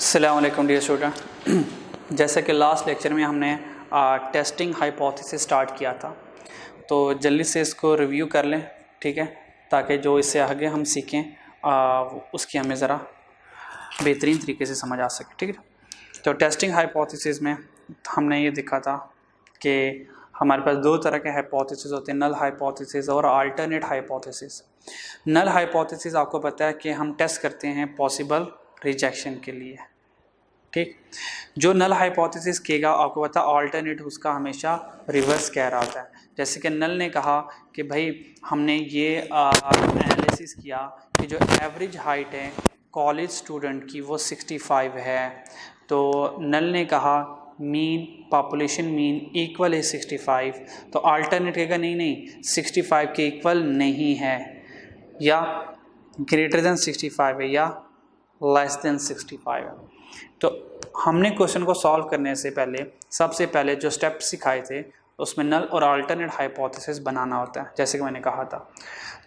अस्सलाम वालेकुम dear student. जैसे कि लास्ट लेक्चर में हमने टेस्टिंग हाइपोथेसिस स्टार्ट किया था, तो जल्दी से इसको रिव्यू कर लें, ठीक है, ताकि जो इससे आगे हम सीखें उसकी हमें ज़रा बेहतरीन तरीके से समझ आ सके। ठीक है, तो टेस्टिंग हाइपोथेसिस में हमने ये देखा था कि हमारे पास दो तरह के हाइपोथेसिस होते हैं, नल हाइपोथेसिस और अल्टरनेट हाइपोथेसिस। नल हाइपोथेसिस आपको पता है कि हम टेस्ट करते हैं पॉसिबल रिजेक्शन के लिए। ठीक, जो नल हाइपोथेसिस कहेगा आपको पता है अल्टरनेट उसका हमेशा रिवर्स कह रहा होता है। जैसे कि नल ने कहा कि भाई हमने ये एनालिसिस किया कि जो एवरेज हाइट है कॉलेज स्टूडेंट की वो 65 है, तो नल ने कहा मीन पॉपुलेशन मीन इक्वल है 65, तो अल्टरनेट कहेगा नहीं 65 के इक्वल नहीं है, या ग्रेटर देन 65 है, या लेस देन 65 है। तो हमने क्वेश्चन को सॉल्व करने से पहले सबसे पहले जो स्टेप्स सिखाए थे उसमें नल और अल्टरनेट हाइपोथेसिस बनाना होता है, जैसे कि मैंने कहा था।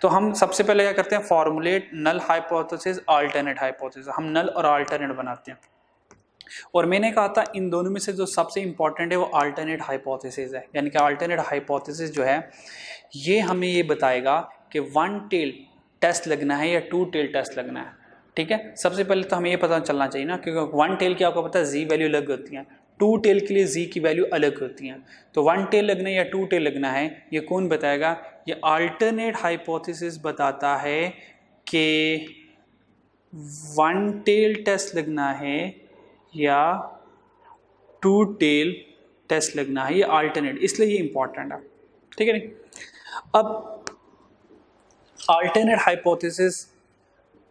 तो हम सबसे पहले क्या करते हैं, formulate null hypothesis alternate hypothesis, हम नल और अल्टरनेट बनाते हैं। और मैंने कहा था इन दोनों में से जो सबसे इंपॉर्टेंट है वो अल्टरनेट हाइपोथेसिस है, यानी कि अल्टरनेट हाइपोथेसिस जो है ये हमें ये बताएगा कि वन टेल टेस्ट लगना है या टू टेल टेस्ट लगना है। ठीक है, सबसे पहले तो हमें ये पता चलना चाहिए ना, क्योंकि वन टेल की आपको पता है जी वैल्यू अलग होती है, टू टेल के लिए जी की वैल्यू अलग होती है। तो वन टेल लगना है या टू टेल लगना है ये कौन बताएगा, ये अल्टरनेट हाइपोथेसिस बताता है कि वन टेल टेस्ट लगना है या टू टेल टेस्ट लगना है, ये अल्टरनेट, इसलिए ये इंपॉर्टेंट है। ठीक है नहीं, अब अल्टरनेट हाइपोथेसिस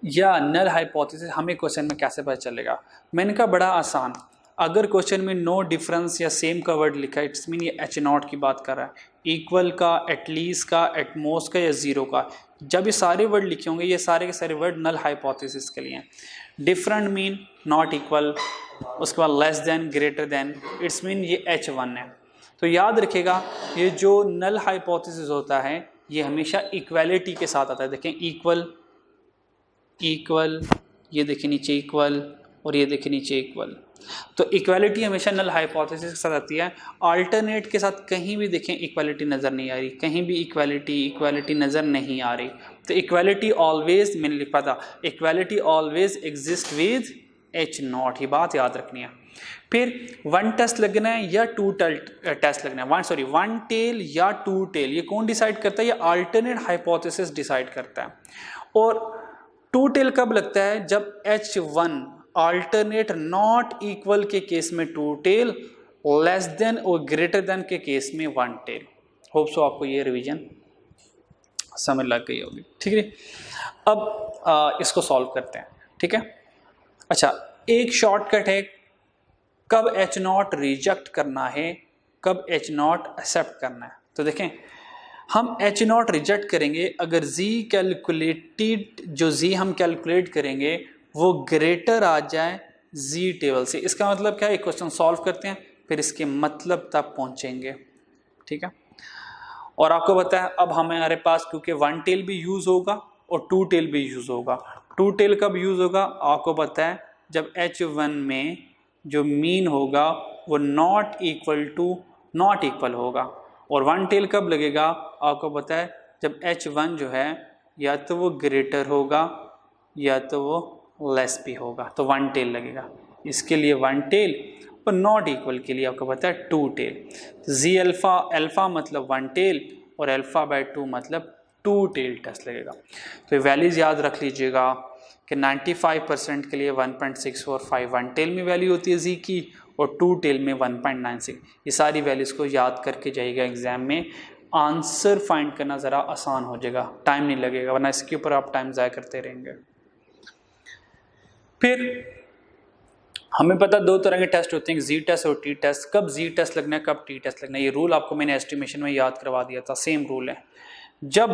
या नल हाइपोथेसिस हमें क्वेश्चन में कैसे पता चलेगा। मैंने कहा बड़ा आसान, अगर क्वेश्चन में नो डिफरेंस या सेम का वर्ड लिखा है इट्स मीन ये एच नॉट की बात कर रहा है, इक्वल का, एटलीस्ट का, एटमोस्ट का या ज़ीरो का, जब ये सारे वर्ड लिखे होंगे ये सारे के सारे वर्ड नल हाइपोथेसिस के लिए हैं। डिफरेंट मीन नॉट इक्वल, उसके बाद less than, greater than, it's mean ये H1 है। तो याद रखिएगा ये जो नल हाइपोथेसिस होता है ये हमेशा इक्वालिटी के साथ आता है। देखें इक्वल, इक्वल, ये देखें नीचे इक्वल, और ये देखें नीचे इक्वल, तो इक्वालिटी हमेशा नल हाइपोथेसिस के साथ आती है। अल्टरनेट के साथ कहीं भी देखें इक्वालिटी नज़र नहीं आ रही, कहीं भी इक्वालिटी नज़र नहीं आ रही। तो इक्वालिटी ऑलवेज, मैंने लिखा था equality always exist with H not, ये बात याद रखनी है। फिर वन टेस्ट लगना है या टू टेस्ट लगना है, वन टेल या टू टेल, ये कौन डिसाइड करता है, ये अल्टरनेट हाइपोथेसिस डिसाइड करता है। और टू टेल कब लगता है, जब H1 अल्टरनेट नॉट इक्वल के केस में टू टेल, लेस देन और ग्रेटर देन के केस में वन टेल। होप सो आपको ये रिवीजन समझ लग गई होगी। ठीक है, अब इसको सॉल्व करते हैं। ठीक है, अच्छा एक शॉर्टकट है कब H0 रिजेक्ट करना है, कब H0 एक्सेप्ट करना है। तो देखें हम H0 रिजेक्ट करेंगे अगर Z कैलकुलेटेड, जो Z हम कैलकुलेट करेंगे वो ग्रेटर आ जाए Z टेबल से। इसका मतलब क्या है, एक क्वेश्चन सॉल्व करते हैं फिर इसके मतलब तक पहुंचेंगे। ठीक है, और आपको पता है अब हमारे पास क्योंकि वन टेल भी यूज होगा और टू टेल भी यूज होगा। टू टेल कब यूज होगा, आपको पता है जब H1 में जो मीन होगा वो नॉट इक्वल होगा। और वन टेल कब लगेगा, आपको पता है जब H1 जो है या तो वो ग्रेटर होगा या तो वो लेस भी होगा, तो वन टेल लगेगा। इसके लिए वन टेल, और नॉट इक्वल के लिए आपको पता है टू टेल। जी अल्फ़ा, अल्फ़ा मतलब वन टेल और अल्फ़ा बाय टू मतलब टू टेल टेस्ट लगेगा। तो वैल्यूज़ याद रख लीजिएगा कि 95% के लिए 1.645 वन टेल में वैल्यू होती है जी की, और टू टेल में 1.96। ये सारी वैल्यूज़ को याद करके जाइएगा एग्जाम में, आंसर फाइंड करना ज़रा आसान हो जाएगा, टाइम नहीं लगेगा, वरना इसके ऊपर आप टाइम ज़ाया करते रहेंगे। फिर हमें पता दो तरह के टेस्ट होते हैं, जी टेस्ट और टी टेस्ट। कब जी टेस्ट लगना है, कब टी टेस्ट लगना है, ये रूल आपको मैंने एस्टिमेशन में याद करवा दिया था, सेम रूल है। जब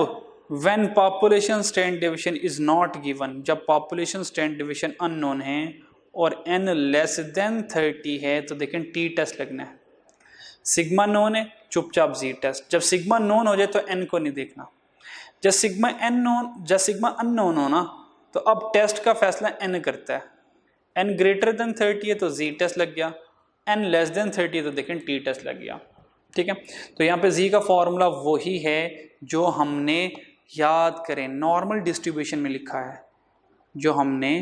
when population standard division is not given, जब पॉपुलेशन स्टैंडर्ड डिवीजन अननोन है और n लेस देन 30 है, तो देखें टी टेस्ट लगना है। सिग्मा नोन है, चुपचाप जी टेस्ट। जब सिग्मा नोन हो जाए तो n को नहीं देखना। जब सिग्मा अननोन हो ना, तो अब टेस्ट का फैसला n करता है। n ग्रेटर देन 30 है तो z टेस्ट लग गया, n लेस देन 30 है तो देखें t टेस्ट लग गया। ठीक है, तो यहाँ पे z का फॉर्मूला वही है जो हमने, याद करें, नॉर्मल डिस्ट्रीब्यूशन में लिखा है, जो हमने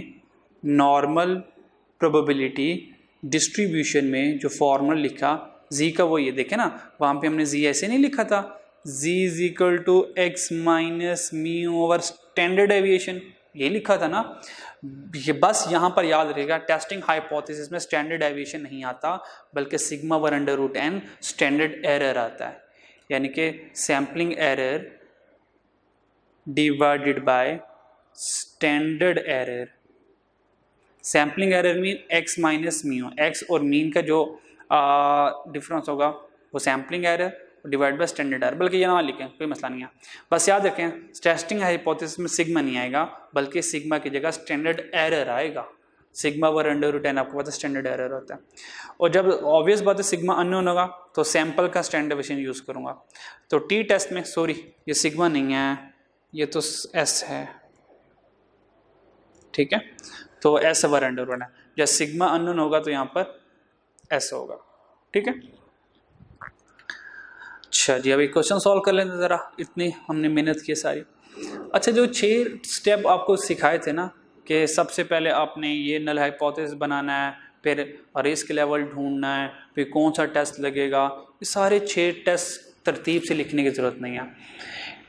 नॉर्मल प्रोबेबिलिटी डिस्ट्रीब्यूशन में जो फॉर्मूला लिखा z का, वो ये देखें ना, वहाँ पे हमने z ऐसे नहीं लिखा था, z is equal to x minus mu over standard deviation, ये लिखा था ना। ये बस यहाँ पर याद रहेगा, टेस्टिंग हाइपोथेसिस में स्टैंडर्ड डेविएशन नहीं आता, बल्कि sigma one under root n standard error आता है, यानी कि sampling error divided by standard error. Sampling error mean x minus mu, x और मीन का जो डिफरेंस होगा वो sampling error divide by standard error, बल्कि ये ना लिखें, कोई मसला नहीं है, बस याद रखें टेस्टिंग हाइपोथेसिस में सिग्मा नहीं आएगा, बल्कि सिग्मा की जगह स्टैंडर्ड एरर आएगा। Sigma over under root n आपको पता है स्टैंडर्ड एरर होता है, और जब ऑब्वियस बात है सिग्मा अननोन होगा तो सैंपल का स्टैंडर्ड डेविएशन यूज़ करूँगा। तो टी टेस्ट में, सॉरी ये सिग्मा नहीं है, ये तो एस है, ठीक है, तो एस वर अंडर रूट है, जब सिग्मा अननोन होगा तो यहाँ पर एस होगा। ठीक है, अच्छा जी, अभी क्वेश्चन सॉल्व कर लेते ज़रा, इतनी हमने मेहनत की सारी। अच्छा, जो 6 स्टेप आपको सिखाए थे ना, कि सबसे पहले आपने ये नल हाइपोथेसिस बनाना है, फिर रिस्क लेवल ढूंढना है, फिर कौन सा टेस्ट लगेगा, ये सारे 6 टेस्ट तरतीब से लिखने की ज़रूरत नहीं है।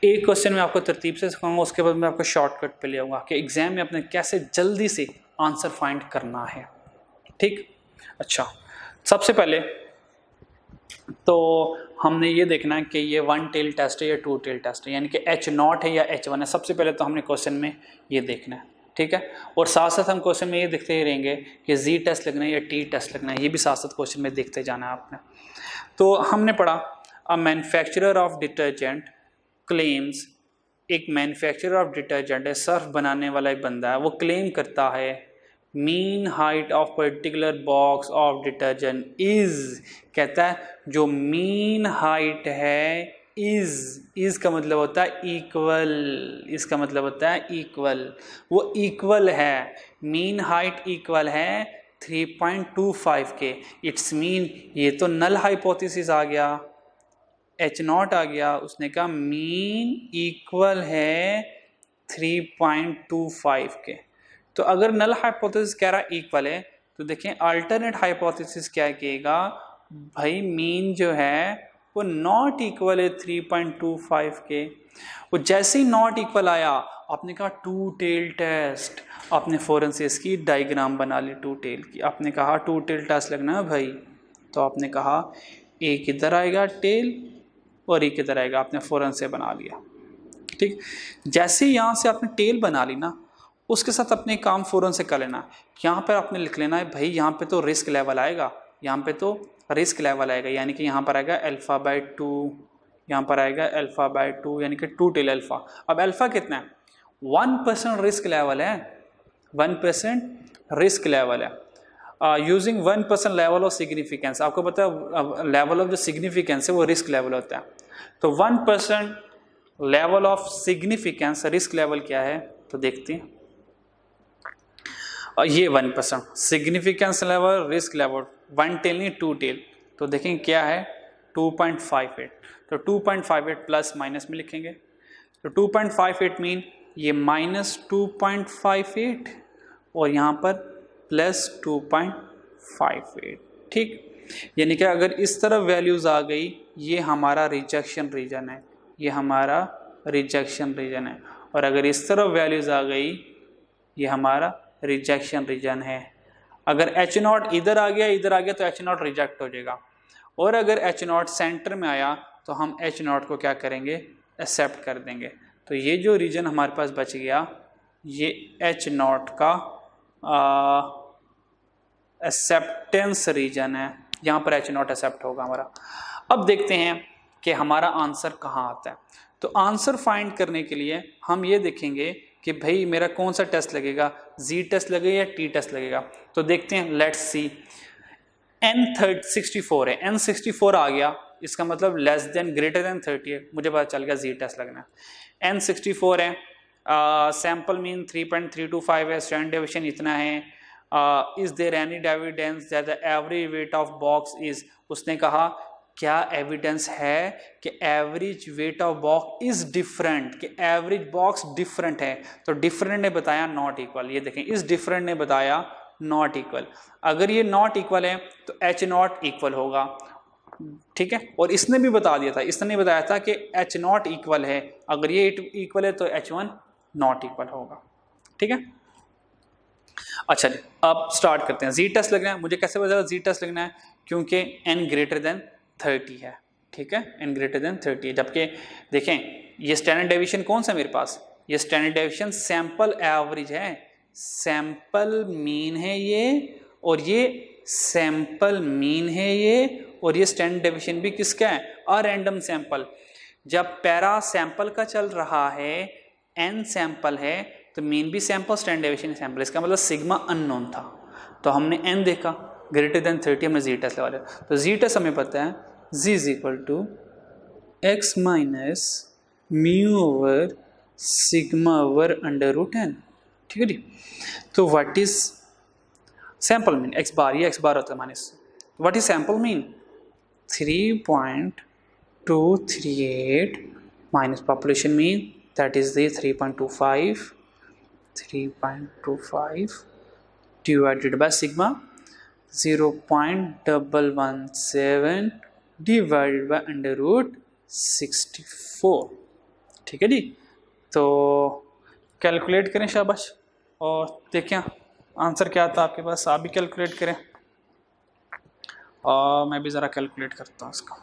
एक क्वेश्चन में आपको तरतीब से सिखाऊंगा, उसके बाद मैं आपको शॉर्टकट पे ले आऊँगा कि एग्जाम में अपने कैसे जल्दी से आंसर फाइंड करना है। ठीक, अच्छा, सबसे पहले तो हमने ये देखना है कि ये 1 टेल टेस्ट है या 2 टेल टेस्ट है, यानी कि H0 है या H1 है। सबसे पहले तो हमने क्वेश्चन में ये देखना है, ठीक है, और साथ साथ हम क्वेश्चन में ये देखते ही रहेंगे कि Z टेस्ट लगना है या T टेस्ट लगना है, ये भी साथ साथ क्वेश्चन में देखते जाना है आपने। तो हमने पढ़ा a manufacturer of detergent claims, एक मैन्युफैक्चरर ऑफ डिटर्जेंट है, सर्फ बनाने वाला एक बंदा है, वो क्लेम करता है mean height of particular box of detergent is, कहता है जो मीन हाइट है इज का मतलब होता है इक्वल, इसका मतलब होता है इक्वल, वो इक्वल है, मीन हाइट इक्वल है 3.25 के। इट्स मीन ये तो नल हाइपोथेसिस आ गया, H0 आ गया, उसने कहा मीन इक्वल है 3.25 के। तो अगर नल हाइपोथेसिस कह रहा इक्वल है तो देखें अल्टरनेट हाइपोथेसिस क्या कहेगा, भाई मीन जो है वो नॉट इक्वल है 3.25 के। वो जैसे ही नॉट इक्वल आया आपने कहा 2 टेल टेस्ट, आपने फ़ौरन से इसकी डायग्राम बना ली 2 टेल की, आपने कहा 2 टेल टेस्ट लगना है भाई, तो आपने कहा एक इधर आएगा टेल और एक इधर आएगा, आपने फ़ौरन से बना लिया। ठीक, जैसे यहाँ से आपने टेल बना ली ना, उसके साथ अपने काम फ़ौरन से कर लेना। यहाँ पर आपने लिख लेना है भाई यहाँ पे तो रिस्क लेवल आएगा, यहाँ पे तो रिस्क लेवल आएगा, यानी कि यहाँ पर आएगा अल्फ़ा बाई 2, यहाँ पर आएगा अल्फ़ा बाई 2, यानी कि 2 टेल अल्फ़ा। अब अल्फ़ा कितना है, 1% रिस्क लेवल है, 1% रिस्क लेवल है। यूजिंग 1% लेवल ऑफ सिग्निफिकेंस, आपको पता है लेवल ऑफ जो सिग्निफिकेंस है वो रिस्क लेवल होता है, तो 1% level of significance risk level क्या है, तो देखते हैं। और ये 1% significance level risk level, 1 tail नहीं 2 टेल, तो देखेंगे क्या है 2.58, तो 2.58 प्लस माइनस में लिखेंगे, तो 2.58 मीन ये माइनस 2.58 और यहाँ पर प्लस 2.58। ठीक, यानी कि अगर इस तरफ वैल्यूज़ आ गई ये हमारा रिजेक्शन रीजन है, ये हमारा रिजेक्शन रीजन है, और अगर इस तरफ वैल्यूज़ आ गई ये हमारा रिजेक्शन रीजन है। अगर H0 इधर आ गया तो H0 रिजेक्ट हो जाएगा, और अगर H0 सेंटर में आया तो हम H0 को क्या करेंगे, एक्सेप्ट कर देंगे। तो ये जो रीजन हमारे पास बच गया ये H0 का एक्सेप्टेंस रीजन है, यहाँ पर H0 एक्सेप्ट होगा हमारा। अब देखते हैं कि हमारा आंसर कहाँ आता है। तो आंसर फाइंड करने के लिए हम ये देखेंगे कि भाई मेरा कौन सा टेस्ट लगेगा, Z टेस्ट लगेगा या T टेस्ट लगेगा। तो देखते हैं, लेट्स सी, N64 है, N64 आ गया, इसका मतलब लेस देन ग्रेटर देन 30 है, मुझे पता चल गया Z टेस्ट लगना है। N64 है, सैम्पल मीन 3.325 है, स्टैंडर्ड डेविएशन इतना है, is there any evidence that the average weight of box is, उसने कहा क्या एविडेंस है कि average weight of box is different, कि एवरेज बॉक्स डिफरेंट है। तो डिफरेंट ने बताया नॉट इक्वल, ये देखें इस डिफरेंट ने बताया नॉट इक्वल। अगर ये नॉट इक्वल है तो एच नॉट इक्वल होगा, ठीक है। और इसने भी बता दिया था, इसने बताया था कि एच नॉट इक्वल है, अगर ये इक्वल है तो एच वन नॉट इक्वल होगा, ठीक है। अच्छा जी, अब स्टार्ट करते हैं। जी टेस्ट लगना है, मुझे कैसे पता चला जी टेस्ट लगना है, क्योंकि n ग्रेटर देन 30 है, ठीक है, n ग्रेटर देन 30 है। जबकि देखें ये स्टैंडर्ड डेविएशन कौन सा मेरे पास, ये स्टैंडर्ड डेविएशन सैंपल एवरेज है, सैंपल मीन है ये, और ये सैंपल मीन है ये, और ये स्टैंडर्ड डेविएशन भी किसका है, अ रैंडम सैंपल। जब पैरा सैंपल का चल रहा है, n सैंपल है, तो मीन भी सैंपल स्टैंडर्ड डेविएशन सैंपल, इसका मतलब सिग्मा अननोन था, तो हमने n देखा ग्रेटर देन 30, हमने जी टेस्ट लगा लिया। तो जी टेस्ट हमें पता है z is equal to x minus mu over sigma over under root n, ठीक है जी। तो what is sample mean, X bar, ये एक्स बार होता है minus, what is sample mean 3.238 minus population mean that is the 3.25 divided by sigma 0.117 divided by under root 64, ठीक है जी। तो कैलकुलेट करें शाबाश, और देखें आंसर क्या आता है आपके पास, आप भी कैलकुलेट करें, और मैं भी ज़रा कैलकुलेट करता हूँ इसका।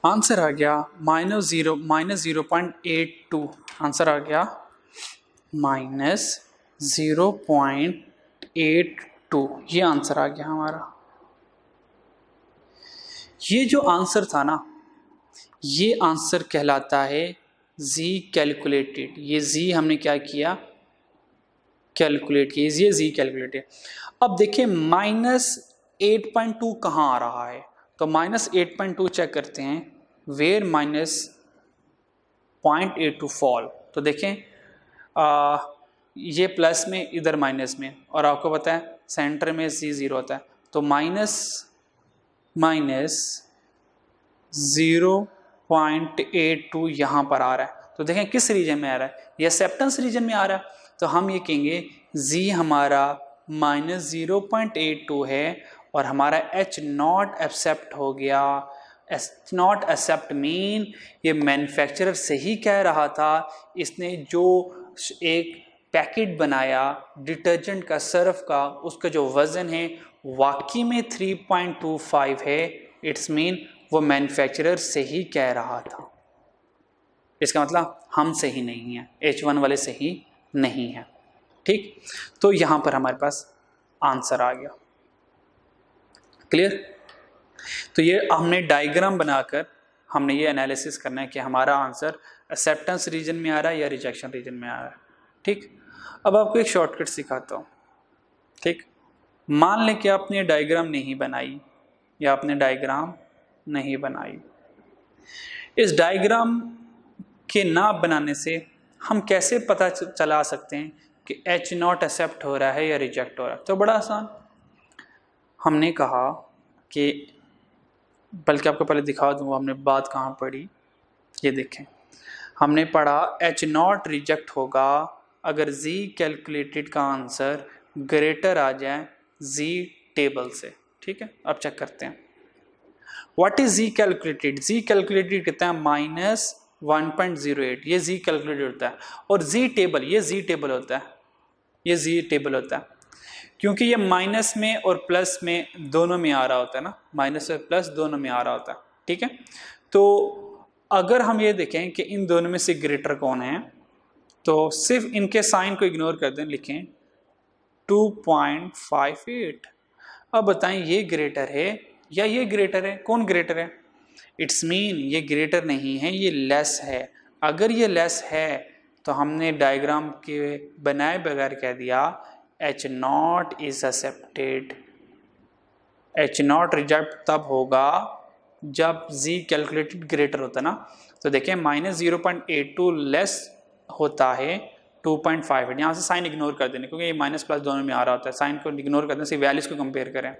आंसर आ गया -0.82, आंसर आ गया -0.82, ये आंसर आ गया हमारा। ये जो आंसर था ना, ये आंसर कहलाता है z कैलकुलेटेड। ये z हमने क्या किया, कैलकुलेट किया, ये z कैलकुलेटेड। अब देखिए -8.2 कहाँ आ रहा है, तो -8.2 चेक करते हैं, वेयर -0.82 फॉल। तो देखें ये प्लस में, इधर माइनस में, और आपको पता है सेंटर में z 0 होता है, तो -0.82 यहाँ पर आ रहा है। तो देखें किस रीजन में आ रहा है, ये एक्सेप्टेंस रीजन में आ रहा है, तो हम ये कहेंगे z हमारा -0.82 है, और हमारा h नॉट एक्सेप्ट हो गया। एच नॉट एक्सेप्ट मीन ये मैन्युफैक्चरर सही कह रहा था, इसने जो एक पैकेट बनाया डिटर्जेंट का, सर्फ का, उसका जो वज़न है वाकई में 3.25 है, इट्स मीन वो मैन्युफैक्चरर सही कह रहा था। इसका मतलब हम सही नहीं हैं, H1 वाले सही नहीं हैं, ठीक। तो यहाँ पर हमारे पास आंसर आ गया, क्लियर। तो ये हमने डायग्राम बनाकर हमने ये एनालिसिस करना है कि हमारा आंसर एक्सेप्टेंस रीजन में आ रहा है या रिजेक्शन रीजन में आ रहा है, ठीक। अब आपको एक शॉर्टकट सिखाता हूँ, ठीक। मान लें कि आपने डायग्राम नहीं बनाई, या आपने डायग्राम नहीं बनाई, इस डायग्राम के ना बनाने से हम कैसे पता चला सकते हैं कि H नॉट एक्सेप्ट हो रहा है या रिजेक्ट हो रहा है। तो बड़ा आसान, हमने कहा कि, बल्कि आपको पहले दिखा दूँ हमने बात कहाँ पढ़ी, ये देखें हमने पढ़ा H नॉट रिजेक्ट होगा अगर Z कैलकुलेटेड का आंसर ग्रेटर आ जाए Z टेबल से, ठीक है। अब चेक करते हैं what is Z calculated. Z calculated कितना है -1.08, ये Z कैलकुलेटेड होता है, और Z टेबल, ये Z टेबल होता है, ये Z टेबल होता है, क्योंकि ये माइनस में और प्लस में दोनों में आ रहा होता है ना, माइनस और प्लस दोनों में आ रहा होता है, ठीक है। तो अगर हम ये देखें कि इन दोनों में से ग्रेटर कौन है, तो सिर्फ इनके साइन को इग्नोर कर दें, लिखें 2.58। अब बताएं ये ग्रेटर है या ये ग्रेटर है, कौन ग्रेटर है। इट्स मीन ये ग्रेटर नहीं है, ये लेस है। अगर ये लेस है तो हमने डायग्राम के बनाए बगैर कह दिया H0 is accepted. H0 reject तब होगा जब z कैलकुलेटेड ग्रेटर होता है ना। तो देखें -0.82 लेस होता है 2.58। यहाँ से साइन इग्नोर कर देने, क्योंकि ये माइनस प्लस दोनों में आ रहा होता है, साइन को इग्नोर कर देने से वैल्यूज को कंपेयर करें।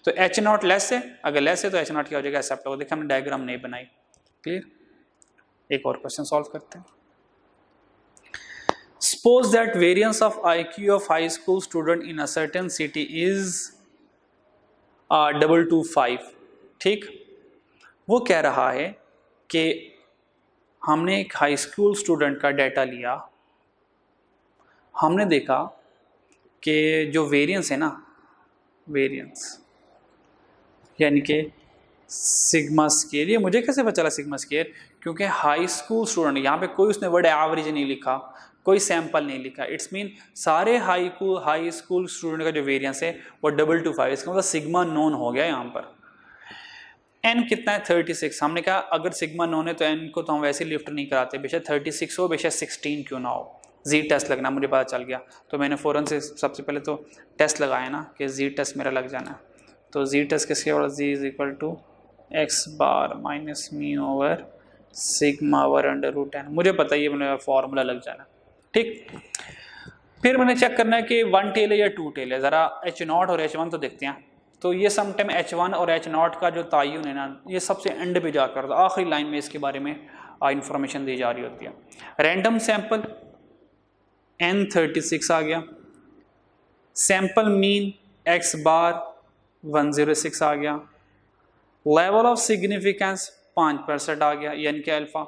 तो H0 लेस है, अगर लेस है तो H0 क्या हो जाएगा, एक्सेप्ट होगा। देखिए हमने डायग्राम नहीं बनाई। क्लियर। एक और क्वेश्चन सॉल्व करते हैं। Suppose that variance of IQ of high school student in a certain city is 225। ठीक, वो कह रहा है कि हमने एक हाई स्कूल स्टूडेंट का डाटा लिया, हमने देखा कि जो वेरिएंस है ना, वेरिएंस यानी कि सिग्मा स्केयर, ये मुझे कैसे पता चला सिग्मा स्केयर, क्योंकि हाई स्कूल स्टूडेंट, यहाँ पे कोई उसने वर्ड एवरेज नहीं लिखा, कोई सैंपल नहीं लिखा। इट्स मीन सारे हाई स्कूल स्टूडेंट का जो वेरिएंस है वो 225, इसका मतलब सिग्मा नोन हो गया यहाँ पर। एन कितना है 36। हमने कहा अगर सिग्मा नोन है तो एन को तो हम वैसे लिफ्ट नहीं कराते, बेशक 36 हो बेशक 16 क्यों ना हो, जी टेस्ट लगना मुझे पता चल गया। तो मैंने फ़ौरन से सबसे पहले तो टेस्ट लगाया ना कि जी टेस्ट मेरा लग जाना है। तो जी टेस्ट किसके वाला, Z is equal to x bar minus mean over sigma over under root N. मुझे पता है ये मेरा फॉर्मूला लग जाना। ठीक, फिर मैंने चेक करना है कि 1 टेल है या 2 टेल है। ज़रा H0 और H1 तो देखते हैं। तो ये समटाइम H1 और H0 का जो तायुन है ना, ये सबसे एंड पे जाकर आखिरी लाइन में इसके बारे में इंफॉर्मेशन दी जा रही होती है। रैंडम सैंपल N36 आ गया, सैंपल मीन X बार 106 आ गया, लेवल ऑफ सिग्निफिकेंस 5% आ गया यानी कि alpha.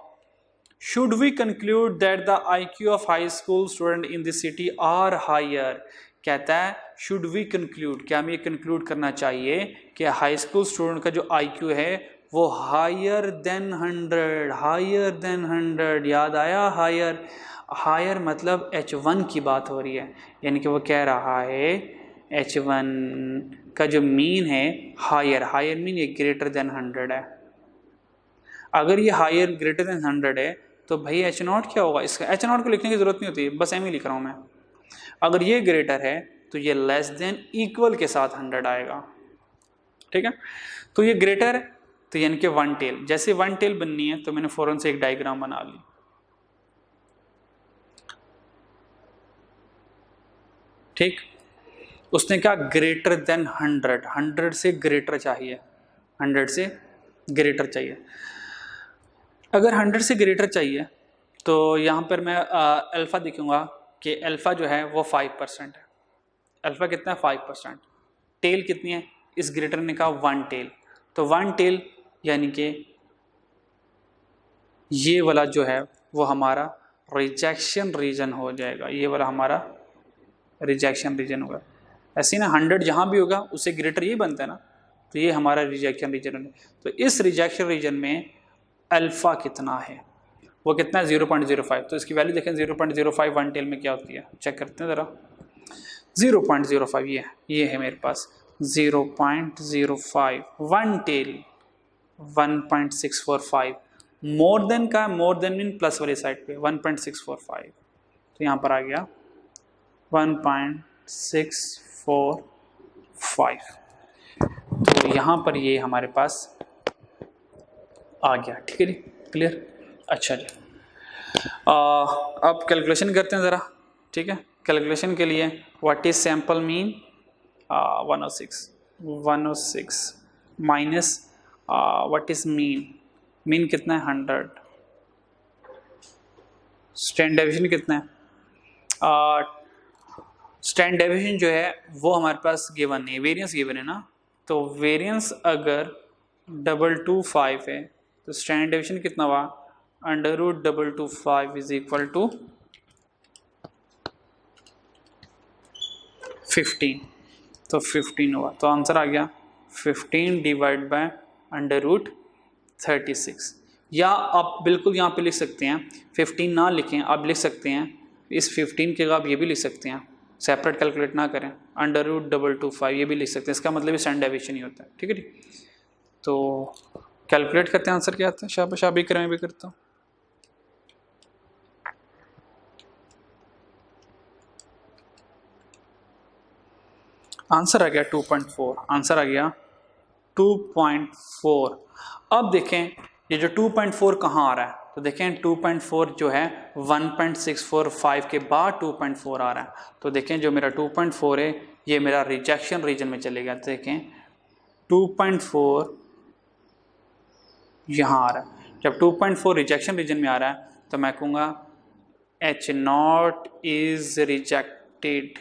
Should we conclude that the IQ of high school student in the city are higher? कहता है should we conclude, क्या हमें conclude करना चाहिए कि हाई स्कूल स्टूडेंट का जो IQ है वो higher than 100, higher than 100। याद आया हायर मतलब H1 की बात हो रही है, यानी कि वो कह रहा है H1 का जो मीन है हायर मीन ये ग्रेटर देन 100 है। अगर ये हायर ग्रेटर देन 100 है तो भाई H0 क्या होगा, इसका H0 को लिखने की जरूरत नहीं होती, बस एम ही लिख रहा हूँ मैं। अगर ये ग्रेटर है तो ये लेस देन इक्वल के साथ 100 आएगा। ठीक है, तो ये ग्रेटर है तो यानी कि 1 टेल। जैसे 1 टेल बननी है तो मैंने फौरन से एक डायग्राम बना ली। ठीक, उसने कहा ग्रेटर देन 100 से ग्रेटर चाहिए, 100 से ग्रेटर चाहिए। अगर 100 से ग्रेटर चाहिए तो यहाँ पर मैं अल्फ़ा दिखूँगा कि अल्फ़ा जो है वो 5% है। अल्फ़ा कितना है 5%। टेल कितनी है, इस ग्रेटर ने कहा 1 टेल, तो 1 टेल यानी कि ये वाला जो है वो हमारा रिजेक्शन रीजन हो जाएगा, ये वाला हमारा रिजेक्शन रीजन होगा। ऐसे ना 100 जहाँ भी होगा उससे ग्रेटर ये बनता है ना, तो ये हमारा रिजेक्शन रीजन है। तो इस रिजेक्शन रीजन में अल्फ़ा कितना है, वो कितना है 0.05। तो इसकी वैल्यू देखें 0.05 1 टेल में क्या होती है, चेक करते हैं ज़रा। 0.05 ये है मेरे पास 0.05 1 टेल 1.645। मोर देन का, मोर देन मीन प्लस वाली साइड पे 1.645, तो यहाँ पर आ गया 1.645। तो यहाँ पर ये हमारे पास आ गया। ठीक है जी, क्लियर। अच्छा जी, अब कैलकुलेशन करते हैं ज़रा। ठीक है, कैलकुलेशन के लिए what is sample mean 106 minus what is mean कितना है 100, स्टैंड डेविएशन कितना है, स्टैंड डेविएशन जो है वो हमारे पास गिवन नहीं, वेरिएंस गिवन है ना। तो वेरिएंस अगर 225 है तो स्टैंड डेविएशन कितना हुआ, √225 इज इक्वल टू 15। तो 15 हुआ, तो आंसर आ गया 15 डिवाइड बाय √36। या आप बिल्कुल यहाँ पे लिख सकते हैं, 15 ना लिखें, आप लिख सकते हैं इस 15 के आप ये भी लिख सकते हैं, सेपरेट कैलकुलेट ना करें, √225 ये भी लिख सकते हैं। इसका मतलब स्टैंड डेविएशन ही होता है। ठीक है जी, तो कैलकुलेट करते हैं आंसर क्या आता है। शाबाश, भी करें, मैं भी करता हूँ। आंसर आ गया 2.4, आंसर आ गया 2.4। अब देखें ये जो 2.4 कहाँ आ रहा है, तो देखें 2.4 जो है 1.645 के बाद 2.4 आ रहा है, तो देखें जो मेरा 2.4 है ये मेरा रिजेक्शन रीजन में चलेगा। देखें 2.4 यहाँ आ रहा है, जब 2.4 रिजेक्शन रीजन में आ रहा है तो मैं कहूँगा H0 इज रिजेक्टेड।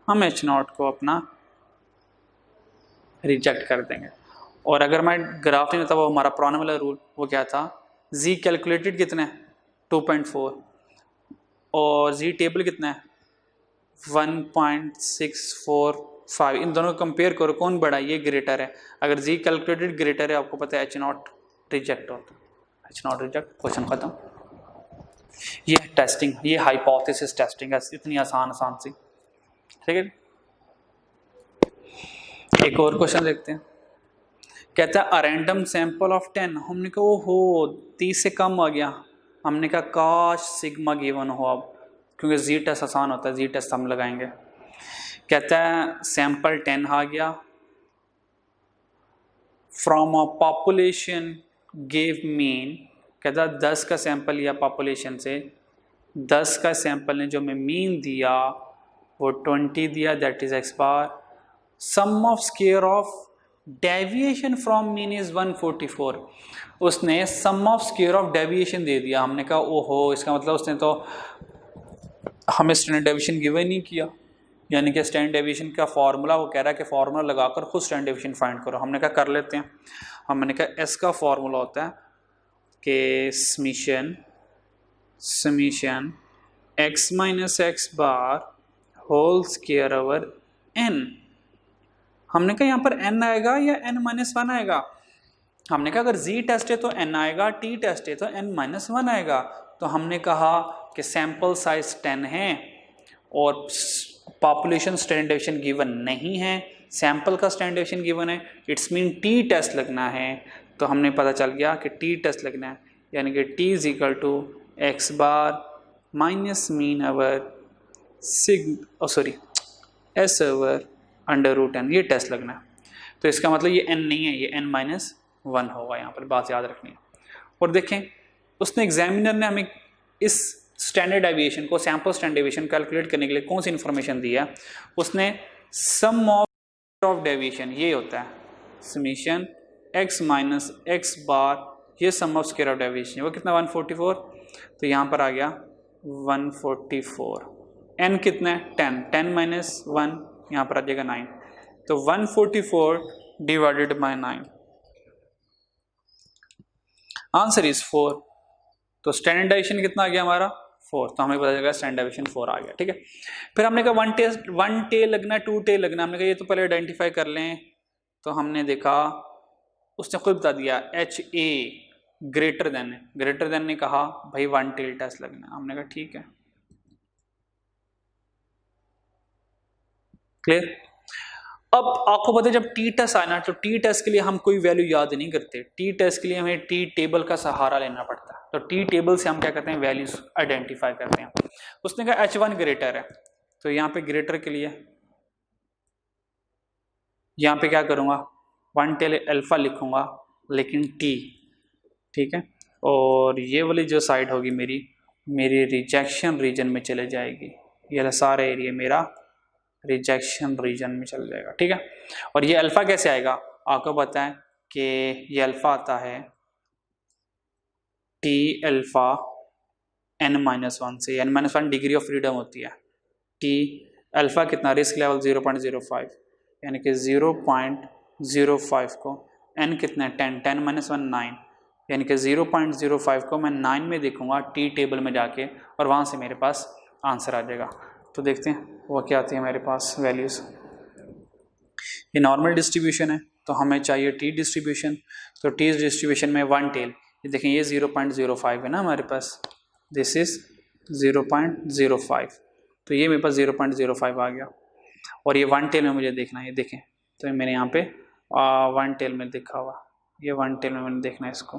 हम H0 को अपना रिजेक्ट कर देंगे। और अगर मैं ग्राफ नहीं होता, वो हमारा पुराना वाला रूल वो क्या था, z कैलकुलेटेड कितना है 2.4 और z टेबल कितना है 1.645। इन दोनों को कंपेयर करो कौन बड़ा है, ये ग्रेटर है। अगर z कैलकुलेटेड ग्रेटर है, आपको पता है H0 रिजेक्ट होता है, H0 रिजेक्ट, क्वेश्चन खत्म। ये टेस्टिंग, ये हाइपोथेसिस टेस्टिंग है, इतनी आसान सी, ठीक है। एक और क्वेश्चन देखते हैं, कहता है अ रैंडम सैंपल ऑफ 10। हमने कहा ओहो 30 से कम आ गया, हमने कहा काश सिग्मा गिवन हो अब, क्योंकि जी टेस्ट आसान होता है, जी टेस्ट हम लगाएंगे। कहता है सैंपल 10 आ गया from a population give mean. कहता है 10 का सैंपल लिया पॉपुलेशन से, 10 का सैंपल ने जो हमें मीन दिया वो 20 दिया, that is x bar. Sum of square of deviation from mean is 144। उसने sum of square of deviation दे दिया। हमने कहा ओहो, इसका मतलब उसने तो हमें स्टैंडर्ड डेविएशन गिवन नहीं किया, यानी कि स्टैंडर्ड डेविएशन का फॉर्मूला वो कह रहा है कि फॉर्मूला लगाकर खुद स्टैंडर्ड डेविएशन फाइंड करो। हमने कहा कर लेते हैं। हमने कहा एस का फॉर्मूला होता है कि summation x minus x bar whole square over n. हमने कहा यहाँ पर n आएगा या n-1 आएगा। हमने कहा अगर z टेस्ट है तो n आएगा, t टेस्ट है तो n-1 आएगा। तो हमने कहा कि सैंपल साइज 10 है और पॉपुलेशन स्टैंडर्ड डेविएशन गिवन नहीं है, सैंपल का स्टैंडर्ड डेविएशन गिवन है, इट्स मीन t टेस्ट लगना है। तो हमने पता चल गया कि t टेस्ट लगना है, यानी कि t is equal to x bar minus mean over s over under root n, ये टेस्ट लगना है। तो इसका मतलब ये n नहीं है, ये n-1 होगा, यहाँ पर बात याद रखनी है। और देखें उसने एग्जामिनर ने हमें इस स्टैंडर्ड डेविएशन को, सैंपल स्टैंडर्ड डेविएशन कैलकुलेट करने के लिए कौन सी इन्फॉर्मेशन दी है। उसने सम ऑफ डेविएशन, ये होता है summation x minus x bar, ये सम ऑफ स्क्वायर ऑफ डेविएशन, वो कितना 144। तो यहाँ पर आ गया 144। n कितना है 10 माइनस 1, यहाँ पर आ जाएगा 9। तो 144 डिवाइडेड बाय 9, आंसर इज 4। तो स्टैंडर्ड डेविएशन कितना आ गया हमारा 4, तो हमें पता चलेगा स्टैंडर्ड डेविएशन 4 आ गया, ठीक है। फिर हमने कहा वन टेल लगना, 2 टेल लगना। हमने कहा ये तो पहले आइडेंटिफाई कर लें। तो हमने देखा उसने खुद बता दिया HA ग्रेटर देन ने कहा भाई 1 टेल टेस्ट लगना। हमने कहा ठीक है, क्लियर। अब आपको पता है जब टी टेस्ट आए ना, तो टी टेस्ट के लिए हम कोई वैल्यू याद नहीं करते, टी टेस्ट के लिए हमें टी टेबल का सहारा लेना पड़ता है। तो टी टेबल से हम क्या करते हैं, वैल्यूज आइडेंटिफाई करते हैं। उसने कहा H1 ग्रेटर है, तो यहाँ पे ग्रेटर के लिए यहाँ पे क्या करूँगा 1 टेल अल्फा लिखूंगा, लेकिन टी, ठीक है। और ये वाली जो साइड होगी मेरी रिजेक्शन रीजन में चले जाएगी, ये सारा एरिया मेरा रिजेक्शन रीजन में चल जाएगा, ठीक है। और ये अल्फा कैसे आएगा, आपको पता है कि ये अल्फा आता है टी अल्फा n-1 से, n-1 डिग्री ऑफ फ्रीडम होती है। टी अल्फा कितना, रिस्क लेवल 0.05, यानी कि 0.05 को n कितना है 10 9, यानी कि 0.05 को मैं 9 में देखूंगा टी टेबल में जाके, और वहाँ से मेरे पास आंसर आ जाएगा। तो देखते हैं वो क्या आती है मेरे पास वैल्यूज़। ये नॉर्मल डिस्ट्रीब्यूशन है, तो हमें चाहिए टी डिस्ट्रीब्यूशन। तो टी डिस्ट्रीब्यूशन में 1 टेल, ये देखें ये 0.05 है ना हमारे पास, दिस इज 0.05, तो ये मेरे पास 0.05 आ गया। और ये 1 टेल में मुझे देखना है, ये देखें तो मैंने यहाँ पे 1 टेल में देखा हुआ, ये 1 टेल में मैंने देखना है इसको।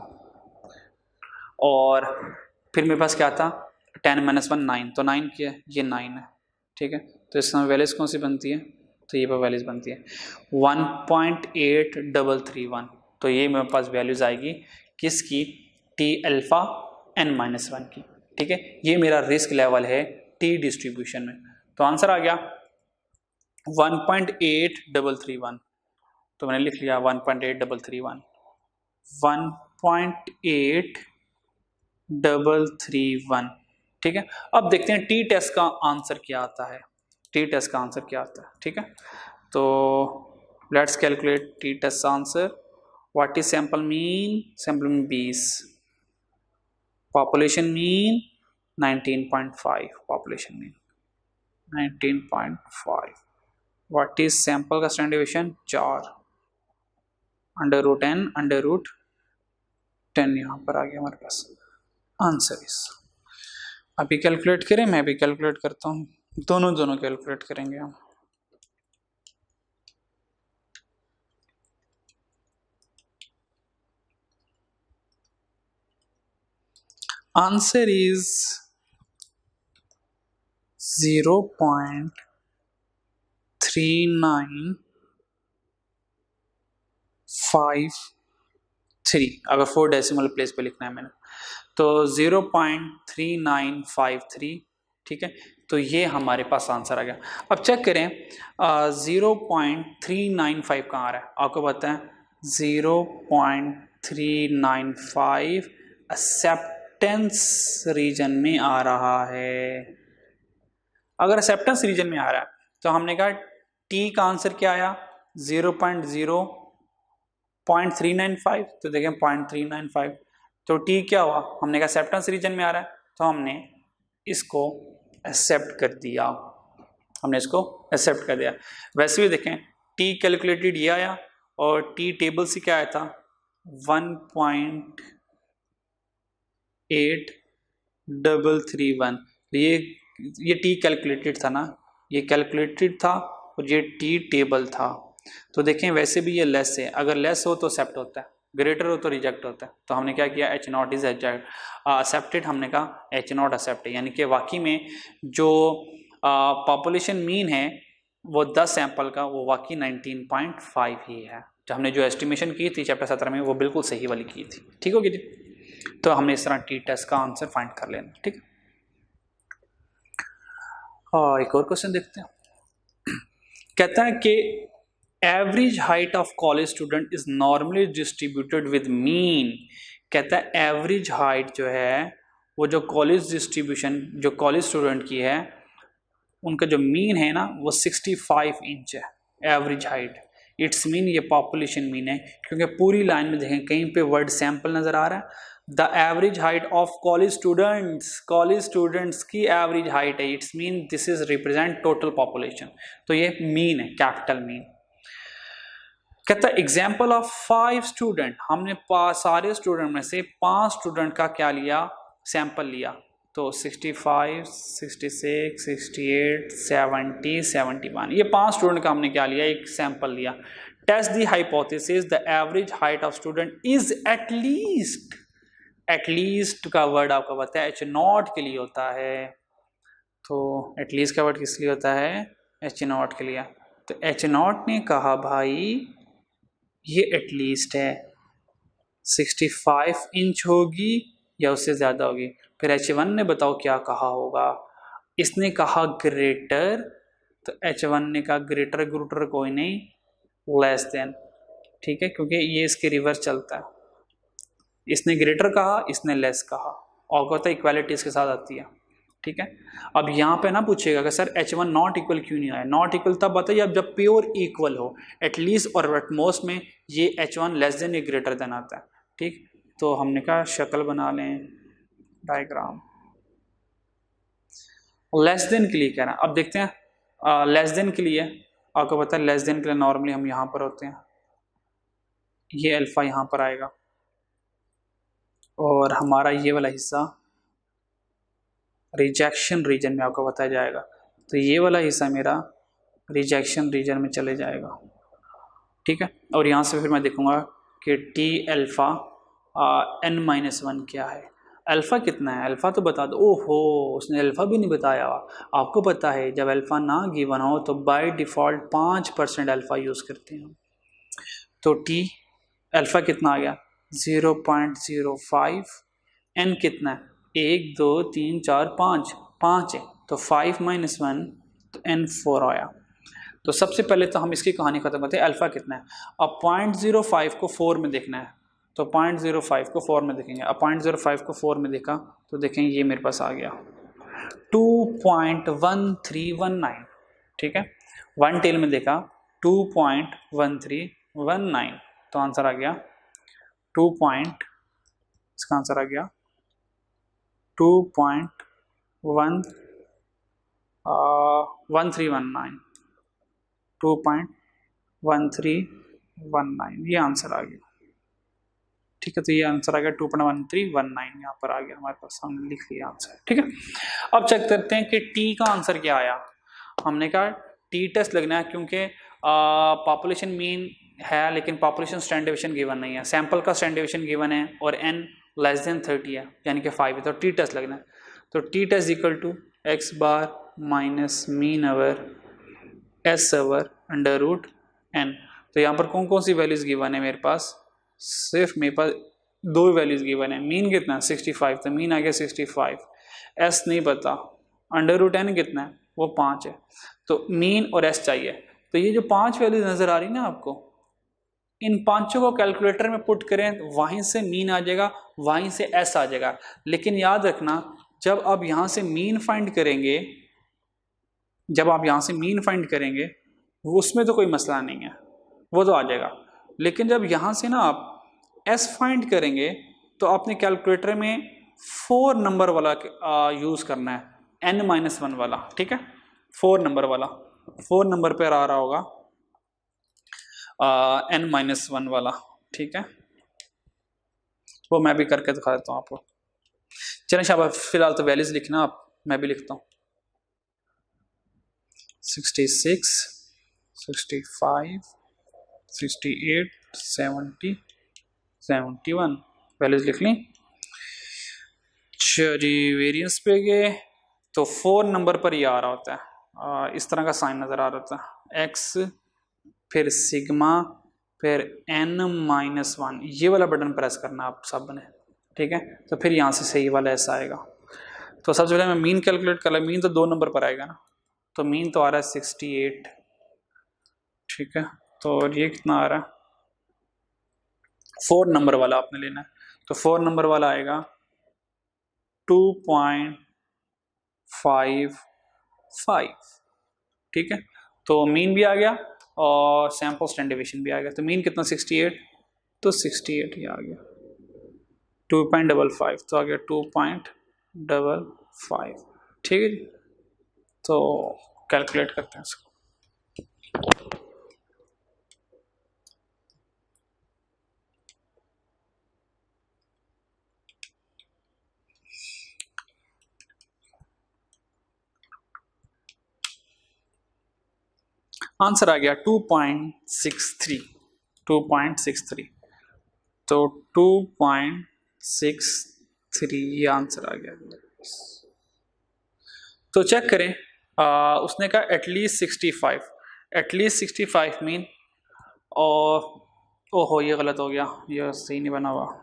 और फिर मेरे पास क्या था 10 - 1 9, तो 9 क्या है, ये 9 है। ठीक है। तो इसमें वैल्यूज कौन सी बनती है, तो ये पर वैल्यूज बनती है 1.8331। तो ये मेरे पास वैल्यूज आएगी किसकी, टी अल्फा n-1 की। ठीक है, ये मेरा रिस्क लेवल है टी डिस्ट्रीब्यूशन में। तो आंसर आ गया 1.8331। तो मैंने लिख लिया 1.8331, 1.8331। ठीक है, अब देखते हैं टी टेस्ट का आंसर क्या आता है, टी टेस्ट का आंसर क्या आता है। ठीक है, तो let's calculate t test answer. What is sample mean, sample mean 20, population mean 19.5, population mean 19.5। What is sample का स्टैंडर्ड डेविएशन 4, √n √10 यहाँ पर आ गया हमारे पास आंसर इस। अभी कैलकुलेट करें, मैं भी कैलकुलेट करता हूँ, दोनों कैलकुलेट करेंगे हम। Answer is 0.3953। अगर 4 डेसिमल प्लेस पे लिखना है मैंने तो 0.3953। ठीक है, तो ये हमारे पास आंसर आ गया। अब चेक करें 0.395 कहाँ आ रहा है, आपको पता है 0.395 एक्सेप्टेंस रीजन में आ रहा है। अगर एक्सेप्टेंस रीजन में आ रहा है तो हमने कहा टी का आंसर क्या आया 0.395, तो देखें 0.395, तो टी क्या हुआ, हमने कहा एक्सेप्टेंस रीजन में आ रहा है तो हमने इसको एक्सेप्ट कर दिया, हमने इसको एक्सेप्ट कर दिया। वैसे भी देखें टी कैलकुलेटेड ये आया और टी टेबल से क्या आया था 1.8331। ये टी कैलकुलेटेड था ना, ये कैलकुलेटेड था और ये टी टेबल था। तो देखें वैसे भी ये लेस है, अगर लेस हो तो एक्सेप्ट होता है, ग्रेटर हो तो रिजेक्ट होता है। तो हमने क्या किया H0 इज एक्सेप्टेड, हमने कहा H0 एक्सेप्ट है, यानी कि वाकई में जो पॉपुलेशन मीन है वो 10 सैंपल का वो वाकई 19.5 ही है। जो हमने जो एस्टिमेशन की थी चैप्टर 17 में वो बिल्कुल सही वाली की थी। ठीक होगी जी, तो हमने इस तरह टी टेस्ट का आंसर फाइंड कर लेना। ठीक है, एक और क्वेश्चन देखते हैं। कहता है कि average height of college student is normally distributed with mean. कहता है एवरेज हाइट जो है वो जो कॉलेज डिस्ट्रीब्यूशन जो कॉलेज स्टूडेंट की है उनका जो मीन है ना वो 65 इंच है एवरेज हाइट। इट्स मीन ये पॉपुलेशन मीन है, क्योंकि पूरी लाइन में देखें कहीं पे वर्ड सैंपल नजर आ रहा है। The average height of college students की एवरेज हाइट है, it's mean this is represent total population. तो ये मीन है, कैपिटल मीन। कहता है एग्जाम्पल ऑफ 5 स्टूडेंट, हमने सारे स्टूडेंट में से 5 स्टूडेंट का क्या लिया, सैंपल लिया। तो 65, 66, 68, 70, 71, ये 5 स्टूडेंट का हमने क्या लिया, एक सैंपल लिया। Test the hypothesis the average height of student is at least, at least का वर्ड आपको पता है H0 के लिए होता है। तो एटलीस्ट का वर्ड किस लिए होता है, H0 के लिए। तो H0 ने कहा भाई ये एटलीस्ट है, 65 इंच होगी या उससे ज़्यादा होगी। फिर H1 ने बताओ क्या कहा होगा, इसने कहा ग्रेटर, तो H1 ने कहा ग्रेटर ग्रेटर कोई नहीं, लेस देन। ठीक है, क्योंकि ये इसके रिवर्स चलता है, इसने ग्रेटर कहा इसने लेस कहा, और कहता है इक्वालिटी इसके साथ आती है। ठीक है, अब यहाँ पे ना पूछेगा कि सर H1 नॉट इक्वल क्यों नहीं आया। नॉट इक्वल तब बताइए अब जब प्योर इक्वल हो, एटलीस्ट और एटमोस्ट में ये H1 लेस देन या ग्रेटर देन आता है। ठीक, तो हमने कहा शक्ल बना लें, डायग्राम लेस देन के लिए कह रहा है। अब देखते हैं लेस देन के लिए, आपको पता है लेस देन के लिए नॉर्मली हम यहाँ पर होते हैं, ये अल्फा यहाँ पर आएगा और हमारा ये वाला हिस्सा रिजेक्शन रीजन में आपको बताया जाएगा। तो ये वाला हिस्सा मेरा रिजेक्शन रीजन में चले जाएगा। ठीक है, और यहाँ से फिर मैं देखूंगा कि टी अल्फा n-1 क्या है। अल्फ़ा कितना है, अल्फ़ा तो बता दो। ओहो, उसने अल्फ़ा भी नहीं बताया। आपको पता है जब अल्फ़ा ना गिवन हो तो बाय डिफ़ॉल्ट 5% अल्फ़ा यूज़ करते हैं। तो टी अल्फ़ा कितना आ गया 0.05, एन कितना है 1 2 3 4 5, 5 है तो 5 - 1 तो एन 4 आया। तो सबसे पहले तो हम इसकी कहानी खत्म करते हैं, अल्फ़ा कितना है। अब 0.05 को 4 में देखना है, तो 0.05 को 4 में देखेंगे। अब 0.05 को 4 में देखा तो देखेंगे ये मेरे पास आ गया 2.1319, ठीक है। वन टेल में देखा 2.1319, तो आंसर आ गया 2 पॉइंट, इसका आंसर आ गया 2.1319, 2.1319 ये आंसर आ गया, ठीक है। तो ये आंसर आ गया 2.1319, यहाँ पर आ गया हमारे पास, हमने लिख लिया आंसर, ठीक है। अब चेक करते हैं कि टी का आंसर क्या आया। हमने कहा टी टेस्ट लगना है क्योंकि पॉपुलेशन मीन है लेकिन पॉपुलेशन स्टैंडर्ड डेविएशन गिवन नहीं है, सैंपल का स्टैंडर्ड डेविएशन गिवन है और n लेस देन 30 है यानी कि 5 है, तो टी टेस्ट लगना है। तो t test equal to x bar minus mean over s over under root n। तो यहाँ पर कौन कौन सी वैल्यूज गिवन है मेरे पास, सिर्फ मेरे पास 2 वैल्यूज गिवन है। मीन कितना 65, तो मीन आ गया 65, एस नहीं पता, अंडर रूट n कितना है वो 5 है, तो मीन और एस चाहिए। तो ये जो 5 वैल्यूज नजर आ रही ना आपको, इन पांचों को कैलकुलेटर में पुट करें तो वहीं से मीन आ जाएगा, वहीं से एस आ जाएगा। लेकिन याद रखना जब आप यहां से मीन फाइंड करेंगे, जब आप यहां से मीन फाइंड करेंगे वो उसमें तो कोई मसला नहीं है, वो तो आ जाएगा। लेकिन जब यहां से ना आप एस फाइंड करेंगे तो अपने कैलकुलेटर में 4 नंबर वाला यूज करना है, n-1 वाला, ठीक है। 4 नंबर वाला, 4 नंबर पर आ रहा होगा n-1 वाला, ठीक है। वो मैं भी करके दिखा देता हूँ आपको। चलें शाबाश, फिलहाल तो वैल्यूज लिखना आप, मैं भी लिखता हूँ 66, 65, 68, 70, 71 वैल्यूज लिख ली। चलिए वेरिएंस पे गए तो 4 नंबर पर ये आ रहा होता है, इस तरह का साइन नजर आ रहा होता है, x फिर सिग्मा फिर n-1, ये वाला बटन प्रेस करना आप सब ने, ठीक है। तो फिर यहाँ से सही वाला ऐसा आएगा। तो सबसे पहले मैं मीन कैलकुलेट कर मीन तो 2 नंबर पर आएगा ना, तो मीन तो आ रहा है 68, ठीक है। तो ये कितना आ रहा है 4 नंबर वाला आपने लेना है, तो 4 नंबर वाला आएगा 2.55, ठीक है। तो मीन भी आ गया और सैंपल स्टैंडर्ड डेविएशन भी आ गया। तो मीन कितना 68, तो 68 ये आ गया 2.55, तो आ गया 2.55, ठीक है जी। तो कैलकुलेट करते हैं इसको। आंसर आ गया 2.63, 2.63, तो 2.63 ये आंसर आ गया। तो चेक करें, उसने कहा एटलीस्ट 65, एटलीस्ट 65 मीन, और ओहो ये गलत हो गया, ये सही नहीं बना हुआ।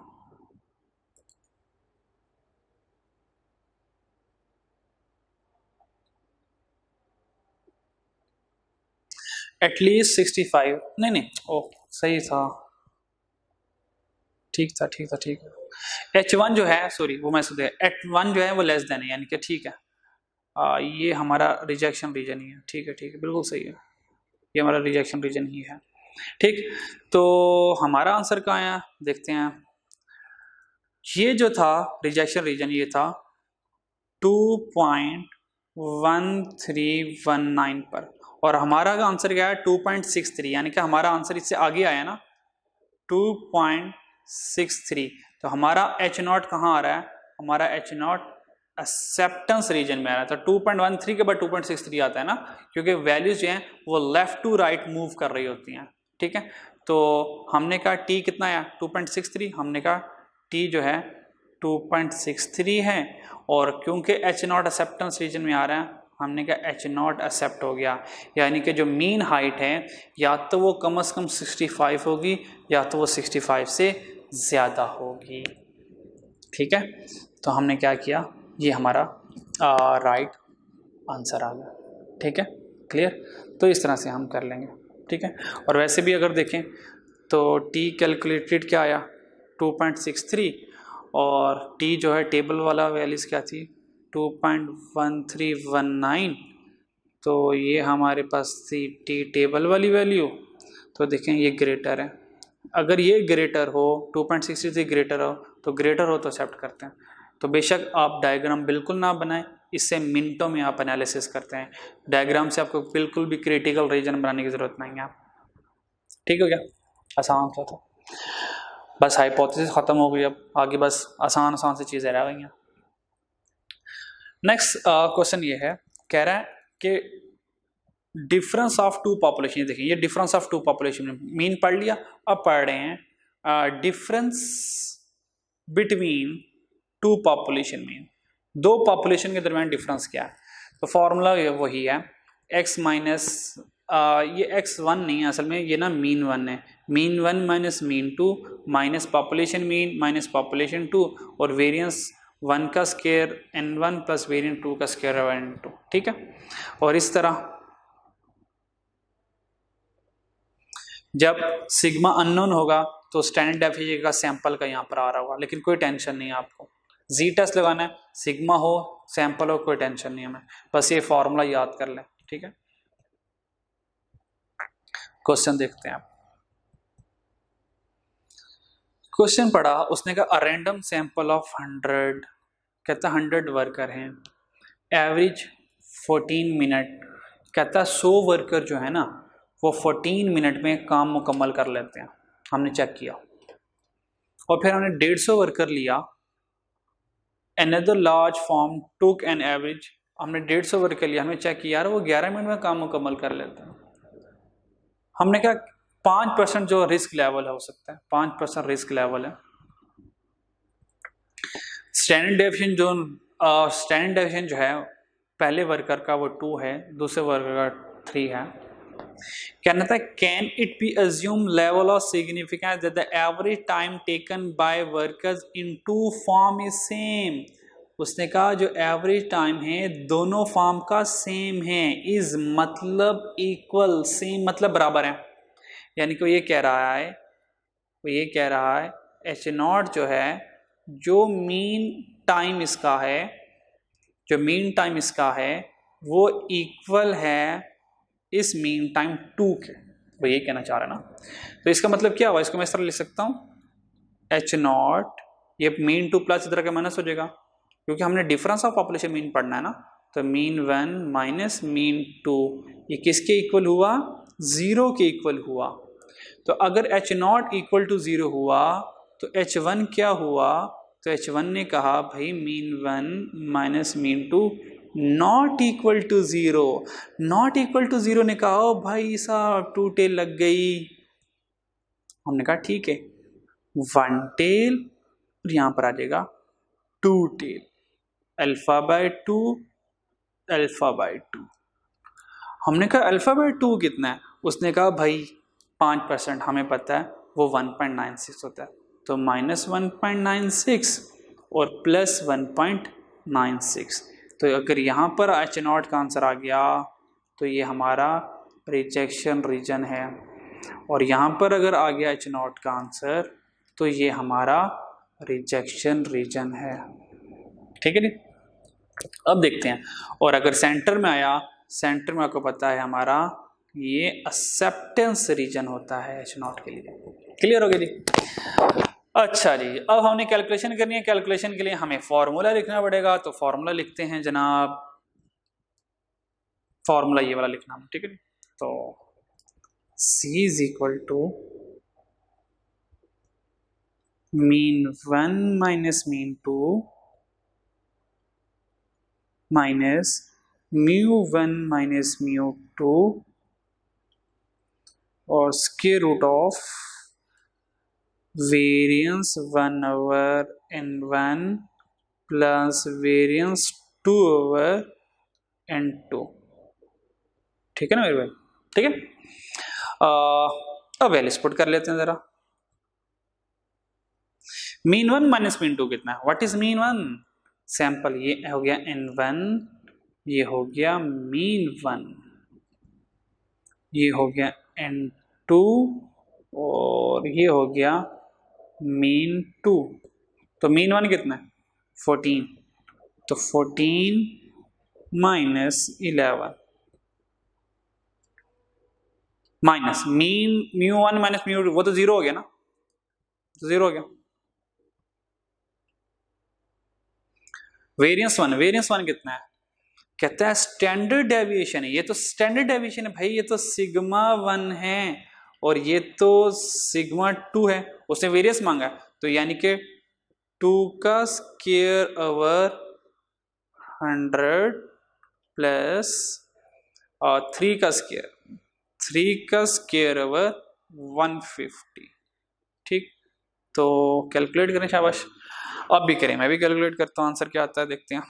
एटलीस्ट 65 नहीं नहीं, ओह सही था, ठीक था ठीक था ठीक है। H1 जो है, सॉरी वो मैं सुधे, H1 जो है वो लेस देन है यानी कि ठीक है, ये हमारा रिजेक्शन रीजन ही है, ठीक है ठीक है बिल्कुल सही है, ये हमारा रिजेक्शन रीजन ही है, ठीक। तो हमारा आंसर कहाँ आया देखते हैं। ये जो था रिजेक्शन रीजन ये था 2.1319 पर, और हमारा आंसर क्या है 2.63, यानी कि हमारा आंसर इससे आगे आया ना 2.63। तो हमारा H0 कहाँ आ रहा है, हमारा H0 एक्सेप्टेंस रीजन में आ रहा है। तो 2.13 के बाद 2.63 आता है ना, क्योंकि वैल्यूज जो हैं वो लेफ्ट टू राइट मूव कर रही होती हैं, ठीक है। तो हमने कहा T कितना आया 2.63, हमने कहा T जो है 2.63 है, और क्योंकि एच नॉट एक्सेप्टेंस रीजन में आ रहा है, हमने कहा एच नॉट एक्सेप्ट हो गया, यानी कि जो मीन हाइट है या तो वो कम से कम 65 होगी या तो वो 65 से ज़्यादा होगी। ठीक है, तो हमने क्या किया, ये हमारा राइट आंसर आ गया। ठीक है, क्लियर। तो इस तरह से हम कर लेंगे। ठीक है, और वैसे भी अगर देखें तो टी कैलकुलेटेड क्या आया 2.63, और टी जो है टेबल वाला वैल्यूज़ क्या थी 2.1319, तो ये हमारे पास थी टी टेबल वाली वैल्यू। तो देखें ये ग्रेटर है, अगर ये ग्रेटर हो 2.63 ग्रेटर हो तो एक्सेप्ट करते हैं। तो बेशक आप डायग्राम बिल्कुल ना बनाएं, इससे मिनटों में आप एनालिसिस करते हैं, डायग्राम से आपको बिल्कुल भी क्रिटिकल रीजन बनाने की ज़रूरत नहीं है। ठीक हो गया, आसान सा था, बस हाइपोथेसिस ख़त्म हो गई, अब आगे बस आसान आसान सी चीज़ें रह गई हैं। नेक्स्ट क्वेश्चन ये है, कह रहा है कि डिफरेंस ऑफ टू पॉपुलेशन, देखिए ये डिफरेंस ऑफ टू पॉपुलेशन में मीन पढ़ लिया, अब पढ़ रहे हैं difference between two population mean, दो पॉपुलेशन के दरमियान डिफरेंस क्या है। तो फॉर्मूला वही है x माइनस ये x1 नहीं है असल में, ये ना मीन 1 है, mean 1 minus mean 2 minus population mean minus population 2 और वेरिएंस 1 का स्क्वायर n1 प्लस वेरिएंट 2 का स्क्वायर n2। ठीक है, और इस तरह जब सिग्मा अननोन होगा तो स्टैंडर्ड डेविएशन का सैंपल का यहाँ पर आ रहा होगा, लेकिन कोई टेंशन नहीं है आपको, जी टेस्ट लगाना है, सिग्मा हो सैंपल हो कोई टेंशन नहीं है, हमें बस ये फॉर्मूला याद कर लें। ठीक है, क्वेश्चन देखते हैं आप। क्वेश्चन पढ़ा, उसने कहा अ रैंडम सैंपल ऑफ 100, कहता 100 वर्कर हैं, एवरेज 14 मिनट, कहता 100 वर्कर जो है ना वो 14 मिनट में काम मुकम्मल कर लेते हैं। हमने चेक किया, और फिर हमने 150 वर्कर लिया, another large form took an average, हमने 150 वर्कर लिया, हमने चेक किया यार वो 11 मिनट में काम मुकम्मल कर लेते हैं। हमने कहा 5% जो रिस्क लेवल है हो सकता है, 5% रिस्क लेवल है। स्टैंडर्ड डेविएशन जो है पहले वर्कर का वो 2 है, दूसरे वर्कर का 3 है। कहना था can it be assume level of significance that the average time taken by workers in two form is same. उसने कहा जो एवरेज टाइम है दोनों फॉर्म का सेम है, इज मतलब इक्वल, सेम मतलब बराबर है, यानी कि वो ये कह रहा है एच नॉट जो है जो मीन टाइम इसका है वो इक्वल है इस मीन टाइम 2 के, वो ये कहना चाह रहा है ना। तो इसका मतलब क्या हुआ, इसको मैं इस तरह लिख सकता हूँ एच नॉट, ये मीन 2 प्लस इधर का माइनस हो जाएगा, क्योंकि हमने डिफरेंस ऑफ पॉपुलेशन मीन पढ़ना है ना। तो मीन 1 माइनस मीन 2 ये किसके इक्वल हुआ, 0 के इक्वल हुआ। तो अगर एच नॉट इक्वल टू 0 हुआ तो एच वन क्या हुआ, तो एच वन ने कहा भाई mean 1 minus mean 2 not equal to 0, not equal to 0 ने कहा ओ भाई साहब 2 टेल लग गई। हमने कहा ठीक है 1 टेल और यहां पर आ जाएगा 2 tail, alpha by 2 alpha by 2। हमने कहा अल्फा बाय 2 कितना है, उसने कहा भाई 5% हमें पता है वो 1.96 होता है, तो माइनस 1.96 और प्लस 1.96। तो अगर यहाँ पर एच नॉट का आंसर आ गया तो ये हमारा रिजेक्शन रीजन है, और यहाँ पर अगर आ गया एच नॉट का आंसर तो ये हमारा रिजेक्शन रीजन है। ठीक है जी, अब देखते हैं, और अगर सेंटर में आया, सेंटर में आपको पता है हमारा ये एक्सेप्टेंस रीजन होता है एच नॉट के लिए। क्लियर हो गया जी। अच्छा जी, अब हमने कैलकुलेशन करनी है, कैलकुलेशन के लिए हमें फॉर्मूला लिखना पड़ेगा, तो फॉर्मूला लिखते हैं जनाब, फॉर्मूला ये वाला लिखना है, ठीक है। तो C is equal to mean 1 minus mean 2 minus mu 1 minus mu 2 और square root of variance 1 over n1 plus variance 2 over n2। ठीक है ना मेरे भाई? ठीक है। अब वैल्यूज पुट कर लेते हैं जरा। Mean one minus mean two कितना है? What is mean one? Sample ये हो गया n1, ये हो गया मीन वन, ये हो गया n2 और ये हो गया मीन टू। तो मीन वन कितना है? 14। तो 14 minus 11 minus mean mu one minus mu two, वो तो जीरो हो गया ना, तो जीरो हो गया। वेरियंस वन कितना है? कहता है स्टैंडर्ड डेविएशन है। ये तो स्टैंडर्ड डेविएशन है भाई, ये तो सिग्मा 1 है और ये तो सिग्मा 2 है। उसने वेरियंस मांगा है, तो यानी कि 2 का स्क्वायर ओवर 100 प्लस 3 का स्क्वायर ओवर 150। ठीक, तो कैलकुलेट करें, शाबाश। अब भी करें, मैं भी कैलकुलेट करता हूं, आंसर क्या आता है देखते हैं।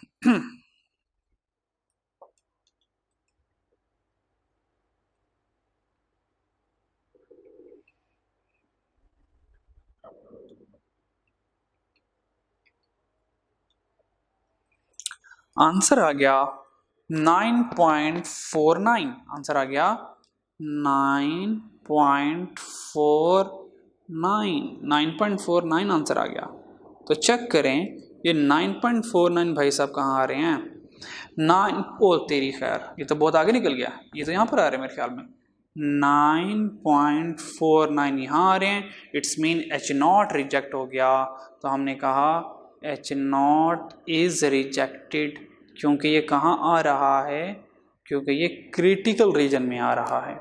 आंसर आ गया 9.49। आंसर आ गया 9.49 आंसर आ गया। तो चेक करें ये 9.49 भाई साहब कहाँ आ रहे हैं? 9 ओ तेरी खैर, ये तो बहुत आगे निकल गया, ये तो यहाँ पर आ रहे हैं मेरे ख्याल में। 9.49 यहाँ आ रहे हैं, it's mean H not reject हो गया। तो हमने कहा H नॉट इज रिजेक्टेड, क्योंकि ये कहाँ आ रहा है? क्योंकि ये क्रिटिकल रीजन में आ रहा है।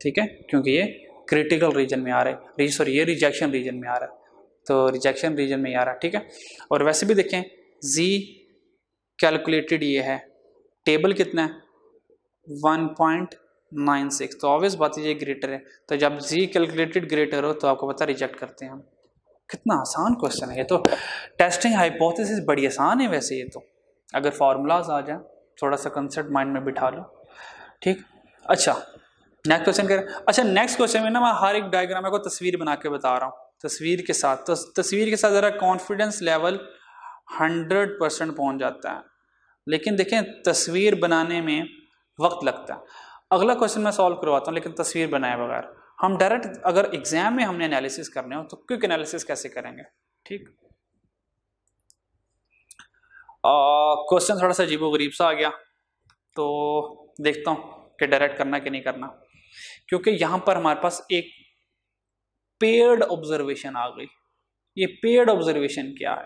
ठीक है, क्योंकि ये क्रिटिकल रीजन में आ रहा है, सॉरी ये रिजेक्शन रीजन में आ रहा है, तो रिजेक्शन रीजन में आ रहा है। ठीक है, और वैसे भी देखें Z कैलकुलेटेड ये है, टेबल कितना है? 1.96, तो ऑब्वियस बात है ये ग्रेटर है। तो जब Z कैलकुलेटेड ग्रेटर हो तो आपको पता रिजेक्ट करते हैं हम। कितना आसान क्वेश्चन है ये तो। टेस्टिंग हाइपोथेसिस बड़ी आसान है वैसे ये तो, अगर फार्मूलाज आ जाए, थोड़ा सा कंसेप्ट माइंड में बिठा लो। ठीक, अच्छा नेक्स्ट क्वेश्चन करें। अच्छा नेक्स्ट क्वेश्चन में ना मैं हर एक डायग्राम को तस्वीर बना के बता रहा हूँ, तस्वीर के साथ। तो तस्वीर के साथ ज़रा कॉन्फिडेंस लेवल 100% पहुँच जाता है, लेकिन देखें तस्वीर बनाने में वक्त लगता है। अगला क्वेश्चन मैं सॉल्व करवाता हूँ लेकिन तस्वीर बनाए बगैर। हम डायरेक्ट अगर एग्जाम में हमने एनालिसिस करने हो तो क्विक एनालिसिस कैसे करेंगे? ठीक, क्वेश्चन थोड़ा सा अजीबोगरीब सा आ गया, तो देखता हूँ कि डायरेक्ट करना कि नहीं करना, क्योंकि यहाँ पर हमारे पास एक पेयर्ड ऑब्जर्वेशन आ गई। ये पेयर्ड ऑब्जर्वेशन क्या है?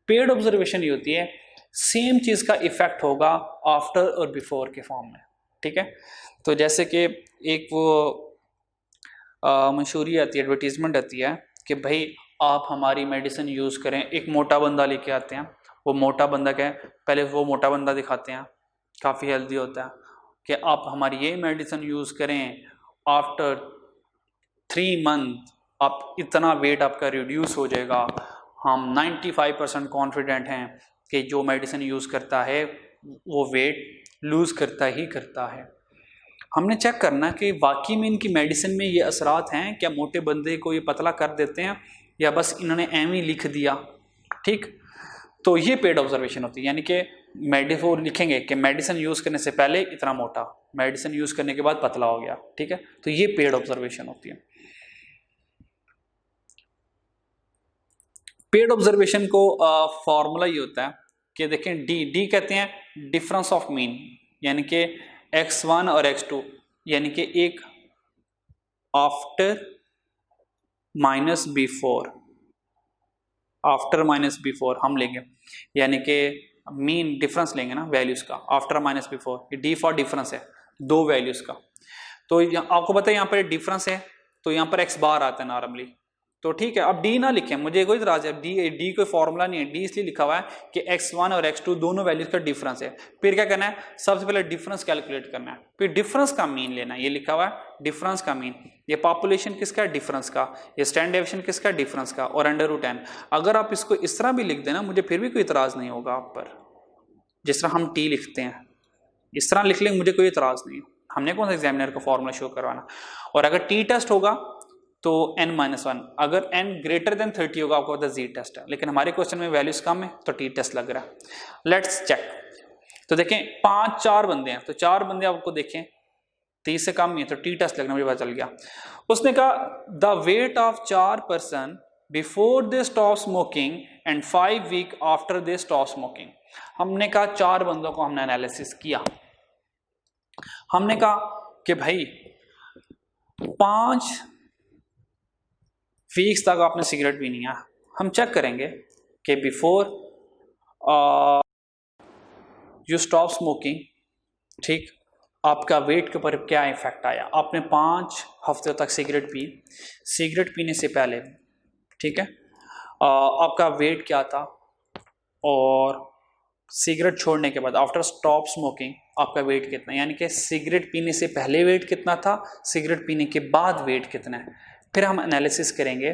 पेयर्ड ऑब्जर्वेशन ये होती है सेम चीज़ का इफेक्ट होगा आफ्टर और बिफोर के फॉर्म में। ठीक है, तो जैसे कि एक वो मंशूरी आती है, एडवर्टीजमेंट आती है कि भाई आप हमारी मेडिसिन यूज़ करें। एक मोटा बंदा लेके आते हैं, वो मोटा बंदा क्या है, पहले वो मोटा बंदा दिखाते हैं, काफ़ी हेल्दी होता है, कि आप हमारी ये मेडिसिन यूज़ करें, आफ्टर 3 मंथ आप इतना वेट आपका रिड्यूस हो जाएगा। हम 95% कॉन्फिडेंट हैं कि जो मेडिसिन यूज़ करता है वो वेट लूज़ करता ही करता है। हमने चेक करना कि वाकई में इनकी मेडिसिन में ये असरात हैं क्या, मोटे बंदे को ये पतला कर देते हैं या बस इन्होंने एम ही लिख दिया। ठीक, तो ये पेड ऑब्जर्वेशन होती है, यानी कि मेडिफोर लिखेंगे कि मेडिसिन यूज़ करने से पहले इतना मोटा, मेडिसिन यूज़ करने के बाद पतला हो गया। ठीक है, तो ये पेड ऑब्जर्वेशन होती है। पेड ऑब्जर्वेशन को फॉर्मूला ये होता है कि देखें डी कहते हैं डिफरेंस ऑफ मीन, यानी कि x1 और x2, यानी कि एक after minus before, after minus before हम लेंगे, यानी कि मीन डिफरेंस लेंगे ना वैल्यूज का, आफ्टर माइनस बिफोर। ये डी फॉर डिफरेंस है, दो वैल्यूज का। तो आपको पता है यहाँ पर डिफरेंस है, तो यहाँ पर x बार आता है नॉर्मली, तो ठीक है, अब डी ना लिखें, मुझे कोई इतराज है, डी कोई फॉर्मूला नहीं है, डी इसलिए लिखा हुआ है कि x1 और x2 दोनों वैल्यूज का डिफरेंस है। फिर क्या करना है, सबसे पहले डिफरेंस कैलकुलेट करना है, फिर डिफरेंस का मीन लेना है, ये लिखा हुआ है डिफरेंस का मीन। ये पॉपुलेशन किसका है, डिफरेंस का। ये स्टैंडर्ड डेविएशन किसका, डिफरेंस का। और √n, अगर आप इसको इस तरह भी लिख देना मुझे फिर भी कोई इतराज नहीं होगा आप पर, जिस तरह हम टी लिखते हैं इस तरह लिख लेंगे, मुझे कोई इतराज नहीं। हमने कौन सा एग्जामिनर का फॉर्मूला शो करवाना। और अगर टी टेस्ट होगा तो n-1, अगर n ग्रेटर देन 30 होगा आपको पता जी टेस्ट है, लेकिन हमारे क्वेश्चन में वैल्यूज कम है तो टी टेस्ट लग रहा है। Let's check. तो देखें 4 बंदे हैं, तो 4 बंदे आपको देखें 30 से कम ही है तो टी टेस्ट लगना मुझे पता चल गया। उसने कहा the weight of 4 person before they stop smoking and 5 week after they stop smoking. हमने कहा 4 बंदों को हमने एनालिसिस किया, हमने कहा कि भाई 5 वीक्स तक आपने सिगरेट पीनी है। हम चेक करेंगे कि बिफोर यू स्टॉप स्मोकिंग, ठीक, आपका वेट के ऊपर क्या इफेक्ट आया। आपने 5 हफ्ते तक सिगरेट पी, सिगरेट पीने से पहले, ठीक है, आपका वेट क्या था, और सिगरेट छोड़ने के बाद आफ्टर स्टॉप स्मोकिंग आपका वेट कितना, यानी कि सिगरेट पीने से पहले वेट कितना था, सिगरेट पीने के बाद वेट कितना है। फिर हम एनालिसिस करेंगे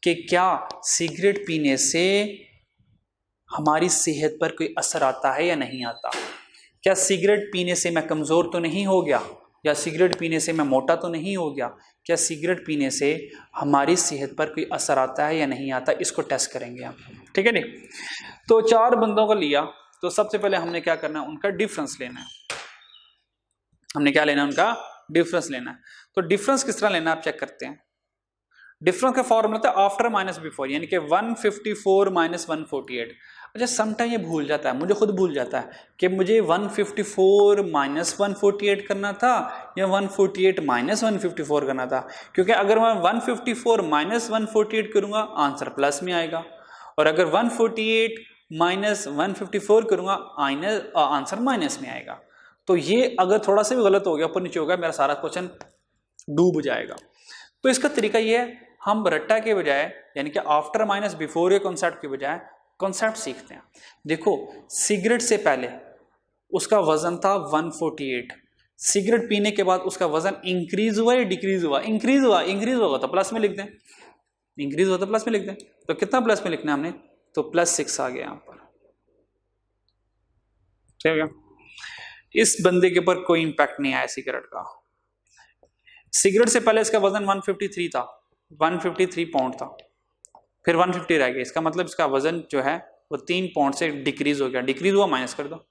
कि क्या सिगरेट पीने से हमारी सेहत पर कोई असर आता है या नहीं आता। क्या सिगरेट पीने से मैं कमज़ोर तो नहीं हो गया, या सिगरेट पीने से मैं मोटा तो नहीं हो गया। क्या सिगरेट पीने से हमारी सेहत पर कोई असर आता है या नहीं आता, इसको टेस्ट करेंगे हम, ठीक है नहीं। तो 4 बंदों को लिया, तो सबसे पहले हमने क्या करना है, उनका डिफरेंस लेना है। हमने क्या लेना है, उनका डिफरेंस लेना है। तो डिफरेंस किस तरह लेना है आप चेक करते हैं। डिफरेंस का फॉर्मूला था आफ्टर माइनस बिफोर, यानी कि 154 माइनस 148। अच्छा समटाइम ये भूल जाता है, मुझे खुद भूल जाता है कि मुझे 154 माइनस 148 करना था या 148 माइनस 154 करना था, क्योंकि अगर मैं 154 माइनस 148 करूंगा आंसर प्लस में आएगा, और अगर 148 माइनस 154 करूंगा आंसर माइनस में आएगा। तो ये अगर थोड़ा सा भी गलत हो गया, ऊपर नीचे हो गया, मेरा सारा क्वेश्चन डूब जाएगा। तो इसका तरीका ये है, हम रट्टा के बजाय यानी कि आफ्टर माइनस बिफोर के कॉन्सेप्ट के बजाय कॉन्सेप्ट सीखते हैं। देखो सिगरेट से पहले उसका वजन था 148, सिगरेट पीने के बाद उसका वजन इंक्रीज हुआ या डिक्रीज हुआ, इंक्रीज हुआ, इंक्रीज होगा तो प्लस में लिख दें, इंक्रीज हुआ तो प्लस में लिख दें। तो कितना प्लस में लिखना है हमने, तो +6 आ गया यहां पर, ठीक है। इस बंदे के ऊपर कोई इंपैक्ट नहीं आया सिगरेट का। सिगरेट से पहले इसका वजन 153 था, 153 पाउंड था, फिर 150 रह गया, इसका मतलब इसका वजन जो है वो 3 पाउंड से डिक्रीज हो गया, डिक्रीज हुआ माइनस कर दो।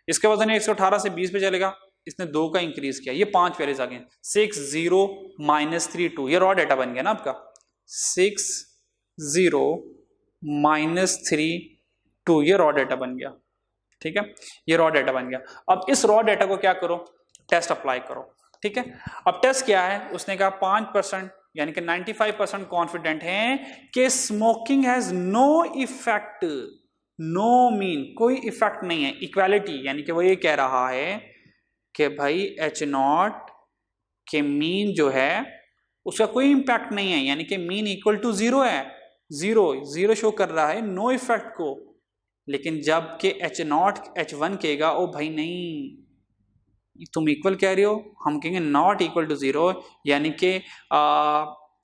इसका वजन 118 से 20 पे चलेगा, इसने 2 का इंक्रीज किया, ये 5 वैल्यूज आ गए, 60 माइनस 32, ये रॉ डाटा बन गया ना आपका, 60 माइनस 32, ये रॉ डाटा बन गया, ठीक है, ये रॉ डाटा बन गया। अब इस रॉ डाटा को क्या करो, टेस्ट अप्लाई करो, ठीक है। अब टेस्ट क्या है, उसने कहा 5% यानी कि 95% कॉन्फिडेंट हैं कि smoking has no effect, no mean कोई इफेक्ट नहीं है, इक्वालिटी, यानी कि वो ये कह रहा है कि भाई H0 के मीन जो है उसका कोई इंपैक्ट नहीं है, यानी कि मीन इक्वल टू 0 है, 0 शो कर रहा है नो इफेक्ट को। लेकिन जब के H0 H1 कहेगा ओ भाई नहीं तुम इक्वल कह रहे हो, हम कहेंगे नॉट इक्वल टू 0, यानी कि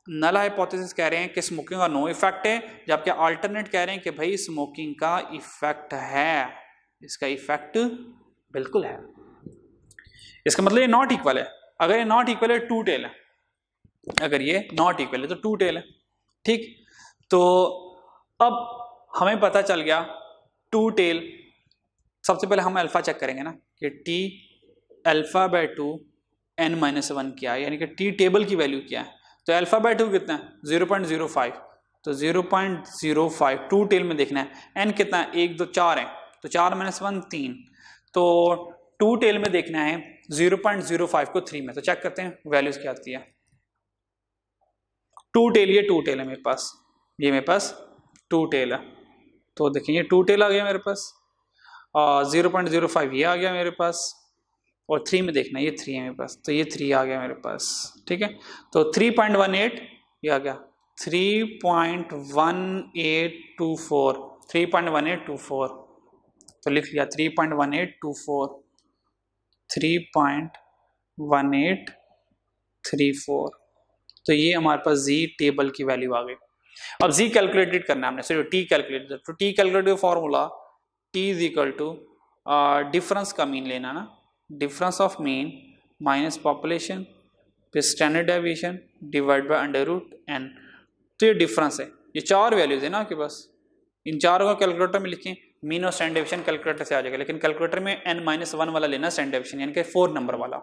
नल हाइपोथेसिस कह रहे हैं कि स्मोकिंग का नो इफेक्ट है, जबकि अल्टरनेट कह रहे हैं कि भाई स्मोकिंग का इफेक्ट है, इसका इफेक्ट बिल्कुल है। इसका मतलब ये नॉट इक्वल है। अगर ये नॉट इक्वल है टू टेल है, अगर ये नॉट इक्वल है तो टू टेल है, ठीक। तो अब हमें पता चल गया टू टेल। सबसे पहले हम अल्फा चेक करेंगे ना कि टी अल्फा बाय 2 n-1 क्या है, यानी कि टी टेबल की वैल्यू क्या है। तो अल्फा बाय 2 कितना है 0.05, तो 0.05 टू टेल में देखना है। n कितना है 1 2 4 है, तो 4-1 3, तो टू टेल में देखना है 0.05 को 3 में, तो चेक करते हैं वैल्यूज क्या आती है। टू टेल, ये टू टेल है मेरे पास, ये मेरे पास टू टेल है, तो देखिए ये टू टेल आ गया मेरे पास, 0.05 ये आ गया मेरे पास, और 3 में देखना ये 3 है मेरे पास, तो ये 3 आ गया मेरे पास, ठीक है। तो 3.18 ये आ गया, 3.1824 3.1824 तो लिख लिया 3.1824 3.1834 तो ये हमारे पास जी टेबल की वैल्यू आ गई। अब जी कैलकुलेटेड करना है हमने, सो टी कैलकुलेटेड, तो T calculated formula T is equal to difference का मीन लेना ना, difference of mean minus population फिर standard deviation divide by under root N. तो ये डिफरेंस है, ये चार वैल्यूज है ना आपके पास, इन चारों को कैलकुलेटर में लिखें, मीन और स्टैंडर्ड डेविएशन कैलकुलेटर से आ जाएगा, लेकिन कैलकुलेटर में n-1 वाला लेना स्टैंडर्ड डेविएशन यानी कि 4 नंबर वाला।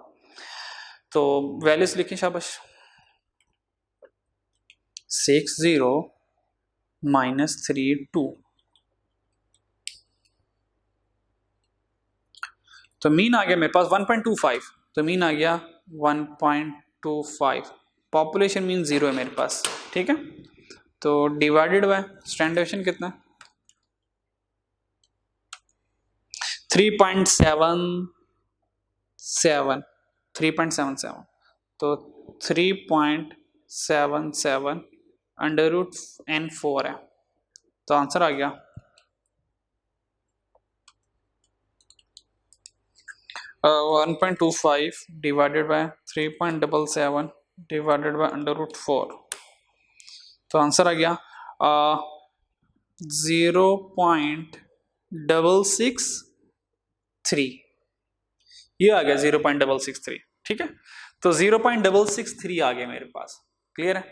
तो वैल्यूज लिखें शाबाश, 60 माइनस 32 तो मीन आ गया मेरे पास 1.25, तो मीन आ गया 1.25, पॉपुलेशन मीन 0 है मेरे पास, ठीक है। तो डिवाइडेड बाय स्टैंडर्ड डेविएशन कितना है 3.77 तो 3.77 अंडर रूट n4 है, तो आंसर आ गया 1.25 divided by 3.77 divided by under root 4, तो आंसर आ गया 0.663, ये आ गया 0.663, ठीक है। तो 0.663 आ गया मेरे पास, क्लियर है।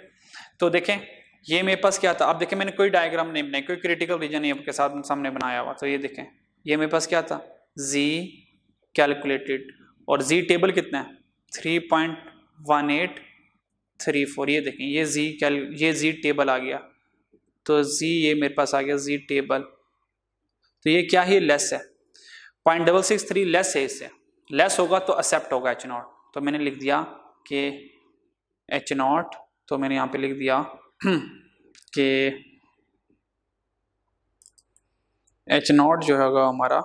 तो देखें ये मेरे पास क्या था, अब देखें मैंने कोई डायग्राम नहीं बनाई, कोई क्रिटिकल रीजन नहीं आपके साथ सामने बनाया हुआ, तो ये देखें ये मेरे पास क्या था जी कैलकुलेटेड और जी टेबल कितना है 3.1834, ये देखें ये जी टेबल आ गया, तो जी ये मेरे पास आ गया जी टेबल, तो ये क्या है लेस है 0.663 लेस है, इससे लेस होगा तो एक्सेप्ट होगा H0, तो मैंने लिख दिया कि H0, तो मैंने यहाँ पे लिख दिया कि H0 जो होगा हमारा,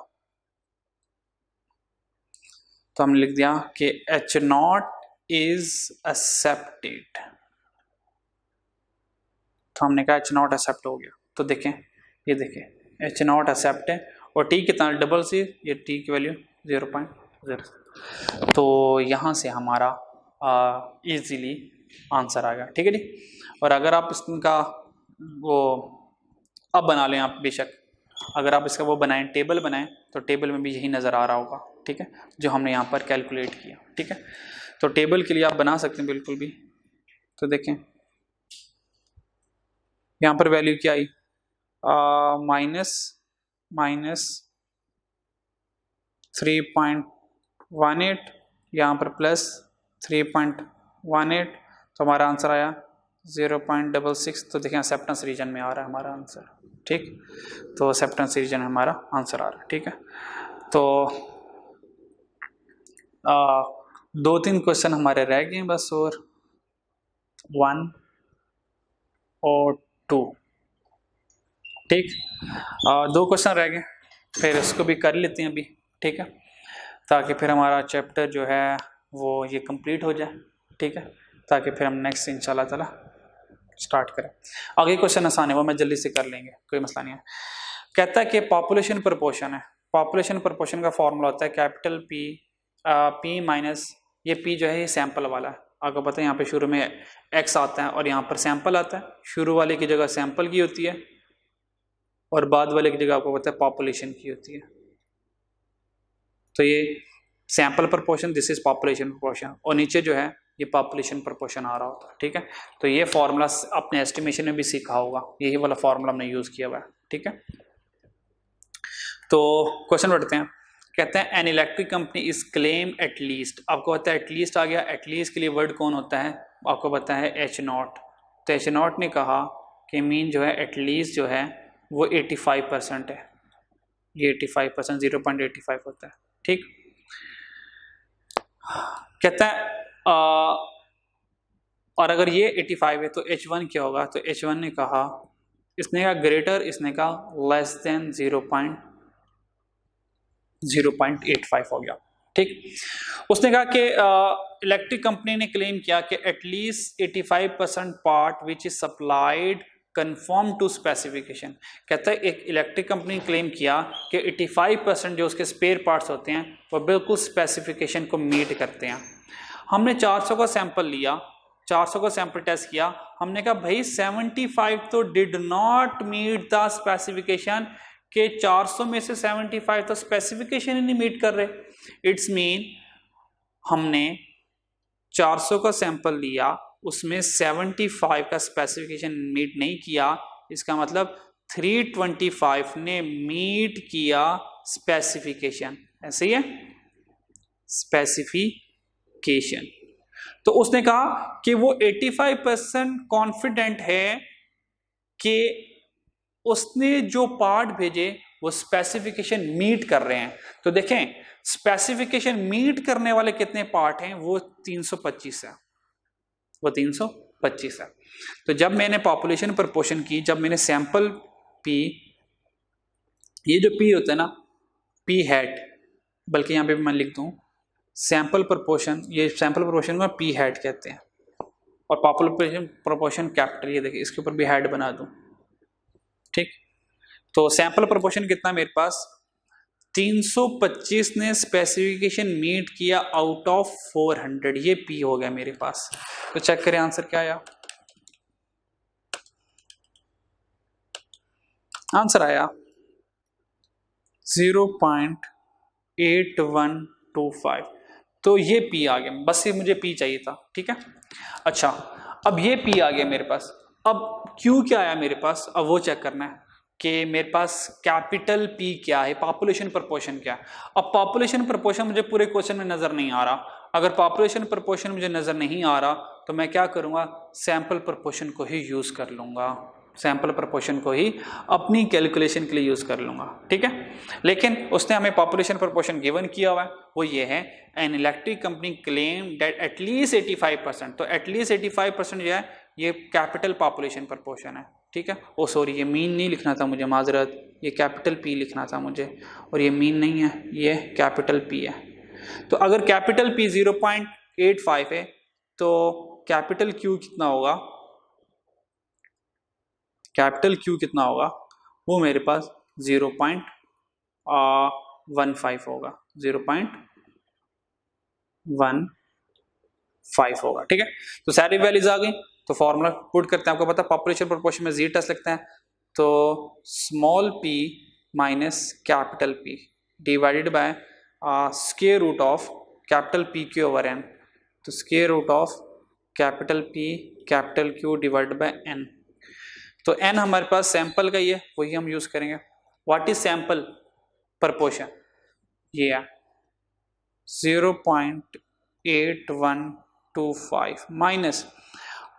तो हमने लिख दिया कि H0 इज एक्सेप्टेड, तो हमने कहा H0 एक्सेप्ट हो गया। तो देखें ये देखें H0 एक्सेप्ट है और T कितना डबल सी, ये T की वैल्यू 0.0, तो यहाँ से हमारा इजीली आंसर आ गया, ठीक है जी। और अगर आप इसका वो अब बना लें आप, बेशक अगर आप इसका वो बनाएं टेबल बनाएं तो टेबल में भी यही नज़र आ रहा होगा, ठीक है, जो हमने यहाँ पर कैलकुलेट किया, ठीक है। तो टेबल के लिए आप बना सकते हैं बिल्कुल भी, तो देखें यहाँ पर वैल्यू क्या आई माइनस 3.18, यहाँ पर प्लस 3.18, तो हमारा आंसर आया 0.66, तो देखें एक्सेप्टेंस रीजन में आ रहा है हमारा आंसर, ठीक, तो एक्सेप्टेंस रीजन में हमारा आंसर आ रहा है, ठीक है। तो 2-3 क्वेश्चन हमारे रह गए बस, और 1 और 2, ठीक, 2 क्वेश्चन रह गए, फिर इसको भी कर लेते हैं अभी, ठीक है, ताकि फिर हमारा चैप्टर जो है वो ये कंप्लीट हो जाए, ठीक है, ताकि फिर हम नेक्स्ट इंशाल्लाह ताला स्टार्ट करें। आगे क्वेश्चन आसान है, वो मैं जल्दी से कर लेंगे, कोई मसला नहीं है। कहता है कि पॉपुलेशन प्रपोर्शन है, पॉपुलेशन प्रपोर्शन का फॉर्मूला होता है कैपिटल पी माइनस, ये पी जो है ये सैंपल वाला है, आपको पता है यहाँ पे शुरू में एक्स आता है और यहाँ पर सैंपल आता है, शुरू वाले की जगह सैंपल की होती है और बाद वाले की जगह आपको पता है पॉपुलेशन की होती है, तो ये sample proportion, this is population proportion, और नीचे जो है ये पॉपुलेशन प्रपोर्शन आ रहा होता है, ठीक है। तो ये फॉर्मूला अपने एस्टिमेशन में भी सीखा होगा, यही वाला फॉर्मूला हमने यूज किया हुआ है, ठीक है। तो क्वेश्चन पढ़ते हैं, कहते हैं an electric company is claim at least, आपको पता है एटलीस्ट आ गया, एटलीस्ट के लिए वर्ड कौन होता है आपको पता है H0, तो H0 ने कहा कि मीन जो है एटलीस्ट जो है वो 85% है, ये 85% 0.85 होता है, ठीक। कहता है और अगर ये 85 है तो H1 क्या होगा, तो H1 ने कहा, इसने कहा ग्रेटर, इसने कहा लेस देन 0.85 हो गया, ठीक। उसने कहा कि इलेक्ट्रिक कंपनी ने क्लेम किया कि at least 85% part which is supplied conform to specification. कहता है एक इलेक्ट्रिक कंपनी ने क्लेम किया कि 85% जो उसके स्पेयर पार्ट्स होते हैं वो बिल्कुल स्पेसिफिकेशन को मीट करते हैं। हमने 400 का सैंपल लिया, 400 का सैंपल टेस्ट किया, हमने कहा भाई 75 तो did not meet the specification, के 400 में से 75 तो स्पेसिफिकेशन ही नहीं मीट कर रहे। इट्स मीन हमने 400 का सैंपल लिया, उसमें 75 का स्पेसिफिकेशन मीट नहीं किया, इसका मतलब 325 ने मीट किया स्पेसिफिकेशन। ऐसे ही है स्पेसिफिकेशन। तो उसने कहा कि वो 85% कॉन्फिडेंट है कि उसने जो पार्ट भेजे वो स्पेसिफिकेशन मीट कर रहे हैं। तो देखें स्पेसिफिकेशन मीट करने वाले कितने पार्ट हैं, वो 325 है, वो 325 है। तो जब मैंने पॉपुलेशन प्रपोर्शन की, जब मैंने सैंपल पी, ये जो पी होता है ना पी हैट, बल्कि यहां पे मैं लिख दूं सैंपल प्रपोर्शन, ये सैंपल प्रपोर्शन में पी हैट कहते हैं, और पॉपुलेशन प्रपोर्शन कैपिटल, ये देखिए इसके ऊपर भी हैट बना दूं। ठीक, तो सैंपल प्रपोर्शन कितना मेरे पास 325 ने स्पेसिफिकेशन मीट किया आउट ऑफ 400, ये पी हो गया मेरे पास। तो चेक करें आंसर क्या आया। आंसर आया 0.8125। तो ये पी आ गया, बस ये मुझे पी चाहिए था। ठीक है, अच्छा अब ये पी आ गया मेरे पास। अब क्यू क्या आया मेरे पास, अब वो चेक करना है कि मेरे पास कैपिटल पी क्या है, पॉपुलेशन प्रपोर्शन क्या है। अब पॉपुलेशन प्रपोर्शन मुझे पूरे क्वेश्चन में नजर नहीं आ रहा। अगर पॉपुलेशन प्रपोर्शन मुझे नजर नहीं आ रहा तो मैं क्या करूंगा, सैंपल प्रपोर्शन को ही यूज कर लूंगा, सैंपल प्रपोर्शन को ही अपनी कैलकुलेशन के लिए यूज कर लूंगा। ठीक है, लेकिन उसने हमें पॉपुलेशन प्रपोर्शन गिवन किया हुआ है, वो ये है an electric company claim that at least 85%। तो एटलीस्ट 85% जो है ये कैपिटल पॉपुलेशन प्रपोर्शन है। ठीक है, ओ सॉरी ये मीन नहीं लिखना था मुझे, माजरत, ये कैपिटल पी लिखना था मुझे, और ये मीन नहीं है, ये कैपिटल पी है। तो अगर कैपिटल पी 0.85 है तो कैपिटल क्यू कितना होगा, कैपिटल क्यू कितना होगा, वो मेरे पास 0.15 होगा, 0.15 होगा। ठीक है, तो सारी वैल्यूज आ गई। तो फॉर्मूला पुट करते हैं, आपको पता पॉपुलेशन प्रोपोर्शन में जी टेस्ट लिखते हैं, तो small P minus capital P divided by square root of capital P Q over N. तो square root of capital P capital Q divided by N. तो एन हमारे पास सैंपल का ही है, वही हम यूज करेंगे। व्हाट इज सैंपल प्रपोर्शन, ये है 0.8125 माइनस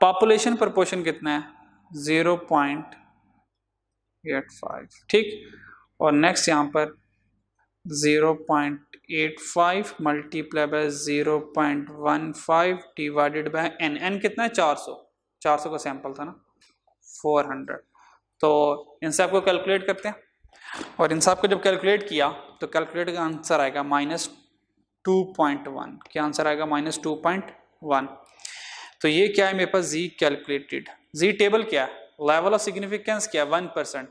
पॉपुलेशन प्रपोर्शन कितना है 0.85। ठीक, और नेक्स्ट यहां पर 0.85 multiply by 0.15 divided by n. N कितना है 400, 400 का सैंपल था ना, 400। तो इन सब को कैलकुलेट करते हैं, और इन सब को जब कैलकुलेट किया तो कैलकुलेट का आंसर आएगा -2.1। क्या आंसर आएगा -2.1। तो ये क्या है मेरे पास जी कैलकुलेटेड। जी टेबल क्या है, लेवल ऑफ सिग्निफिकेंस क्या है 1%,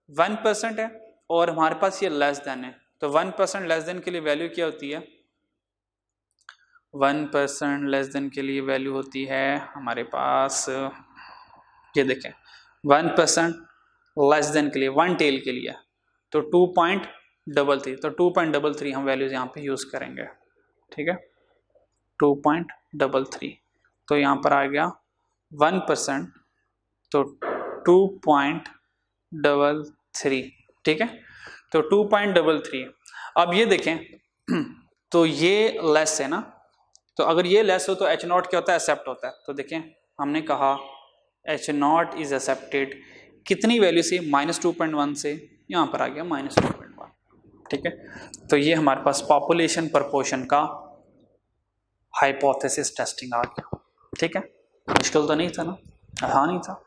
1% है, और हमारे पास ये लेस देन है। तो 1% लेस देन के लिए वैल्यू क्या होती है, 1% लेस देन के लिए वैल्यू होती है हमारे पास, ये देखें 1% लेस देन के लिए, वन टेल के लिए तो 2.33। तो 2.33 हम वैल्यूज यहाँ पे यूज करेंगे। ठीक है, 2.33। तो यहाँ पर आ गया 1%, तो 2.33। ठीक है, तो 2.33। अब ये देखें तो ये लेस है ना, तो अगर ये लेस हो तो H नॉट क्या होता है, एक्सेप्ट होता है। तो देखें हमने कहा H नॉट इज एक्सेप्टेड कितनी वैल्यू से, -2.1 से, यहाँ पर आ गया -2.1। ठीक है, तो ये हमारे पास पॉपुलेशन प्रपोर्शन का हाइपोथेसिस टेस्टिंग आ गया। ठीक है, मुश्किल तो नहीं था ना, आसान ही था।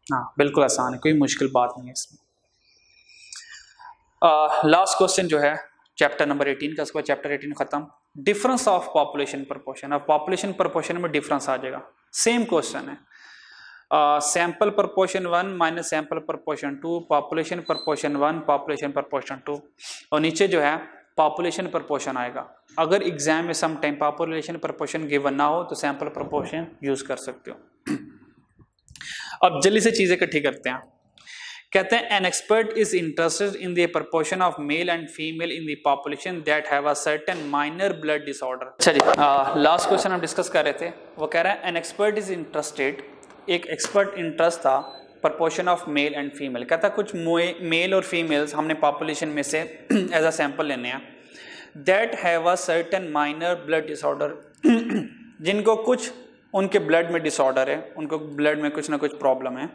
हाँ बिल्कुल आसान है, कोई मुश्किल बात नहीं है इसमें। लास्ट क्वेश्चन जो है चैप्टर नंबर 18 का, उसके बाद चैप्टर 18 खत्म। डिफरेंस ऑफ पॉपुलेशन प्रपोर्शन, अब पॉपुलेशन प्रपोर्शन में डिफरेंस आ जाएगा। सेम क्वेश्चन है, sample proportion 1 minus sample proportion 2, population proportion 1 population proportion 2, और नीचे जो है पॉपुलेशन प्रपोर्शन आएगा। अगर एग्जाम में some time population proportion given ना हो तो सैंपल प्रपोर्शन यूज कर सकते हो। अब जल्दी से चीजें इकट्ठी करते हैं। कहते हैं an expert is interested in the proportion of male and female in the population that have a certain minor blood disorder. अच्छा जी, लास्ट क्वेश्चन हम डिस्कस कर रहे थे, वो कह रहा है एन एक्सपर्ट इज इंटरेस्टेड, एक एक्सपर्ट इंटरेस्ट था proportion of male and female. कहता कुछ मेल और फीमेल्स हमने पॉपुलेशन में से एज अ सैंपल लेने हैं, that have a certain minor blood disorder, जिनको कुछ उनके ब्लड में डिसऑर्डर है, उनको ब्लड में कुछ ना कुछ प्रॉब्लम है।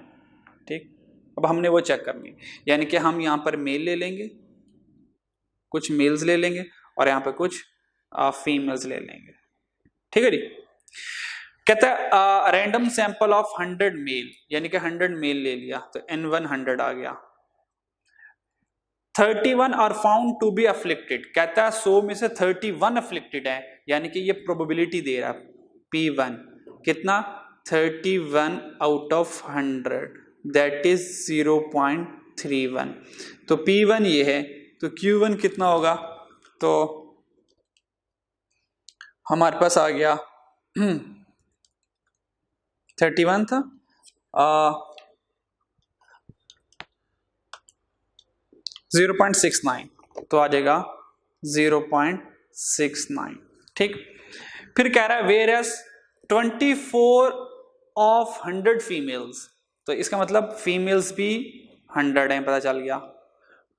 ठीक, अब हमने वो चेक करनी है, यानी कि हम यहाँ पर मेल ले लेंगे, कुछ मेल्स ले लेंगे और यहाँ पर कुछ फीमेल्स ले लेंगे। ठीक है जी। कहता है रैंडम सैंपल ऑफ 100 मेल, यानी कि 100 मेल ले लिया तो N1 100 आ गया। 31 are found to be afflicted, कहता है 100 में से 31 अफ्लिक्टेड है, यानी कि ये प्रोबेबिलिटी दे रहा है P1 कितना 31 आउट ऑफ 100, दैट इज 0.31। तो P1 ये है, तो Q1 कितना होगा, तो हमारे पास आ गया 31 था, 0.69, तो आ जाएगा 0.69। ठीक, फिर कह रहा है वेयर एज 24 ऑफ 100 फीमेल्स, तो इसका मतलब फीमेल्स भी 100 हैं, पता चल गया।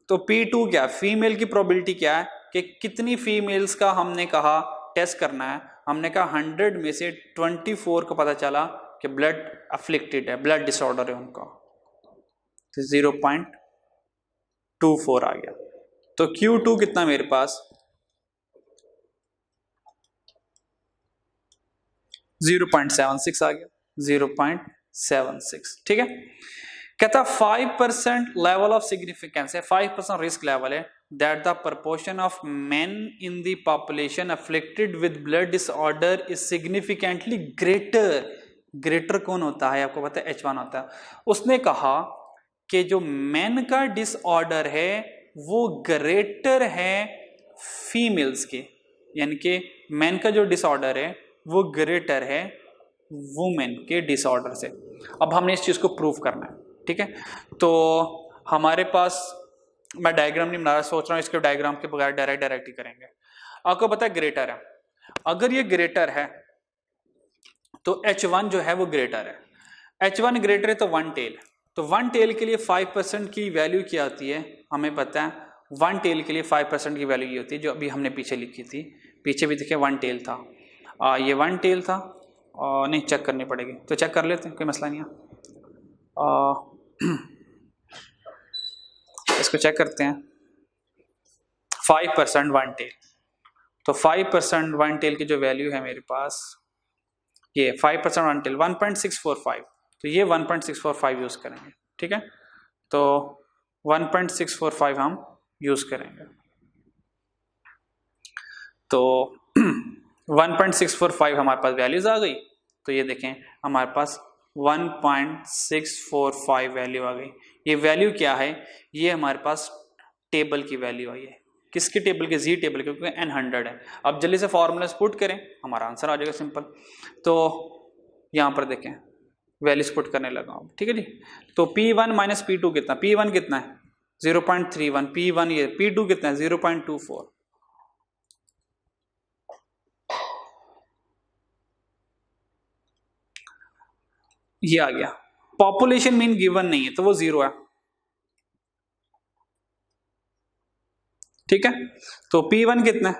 तो P2 क्या, फीमेल की प्रोबेबिलिटी क्या है कि कितनी फीमेल्स का हमने कहा टेस्ट करना है, हमने कहा 100 में से 24 को पता चला कि ब्लड अफ्लिक्टेड है, ब्लड डिसऑर्डर है उनका, तो 0.24 आ गया। तो Q2 कितना मेरे पास 0.76 आ गया, 0.76। ठीक है, कहता 5% लेवल ऑफ सिग्निफिकेंस है, 5% रिस्क लेवल है, that the proportion of main in the population afflicted with blood disorder is significantly greater. Greater कौन होता है, आपको पता है H1 होता है। उसने कहा कि जो मेन का डिसऑर्डर है वो ग्रेटर है फीमेल्स के, यानी कि मेन का जो डिसऑर्डर है वो ग्रेटर है वुमेन के डिसऑर्डर से। अब हमने इस चीज को प्रूव करना है। ठीक है, तो हमारे पास, मैं डायग्राम नहीं बना रहा, सोच रहा हूँ इसके डायग्राम के बगैर डायरेक्ट ही करेंगे। आपको पता है ग्रेटर है, अगर ये ग्रेटर है तो H1 जो है वो ग्रेटर है, H1 ग्रेटर है तो 1 टेल, तो 1 टेल के लिए 5% की वैल्यू क्या होती है हमें पता है, 1 टेल के लिए 5% की वैल्यू ये होती है जो अभी हमने पीछे लिखी थी, पीछे भी देखिए 1 टेल था, ये 1 टेल था, नहीं चेक करनी पड़ेगी, तो चेक कर लेते हैं, कोई मसला नहीं है। इसको चेक करते हैं, 5% 1 टेल, तो 5% 1 टेल की जो वैल्यू है मेरे पास ये 5% 1 टेल 1.645, तो ये 1.645 यूज करेंगे। ठीक है, तो 1.645 हम यूज करेंगे, तो 1.645 हमारे पास वैल्यूज आ गई, तो ये देखें हमारे पास 1.645 वैल्यू आ गई। ये वैल्यू क्या है, ये हमारे पास टेबल की वैल्यू आई है, किसकी टेबल की, जी टेबल, क्योंकि n 100 है। अब जल्दी से फॉर्मूला पुट करें, हमारा आंसर आ जाएगा सिंपल। तो यहाँ पर देखें वैल्यूज पुट करने लगा हूँ। ठीक है जी, तो P1 माइनस P2 कितना, P1 कितना है 0.31, P1 ये, P2 कितना है 0.24, ये आ गया। पॉपुलेशन मीन गिवन नहीं है तो वो 0 है। ठीक है, तो P1 कितना है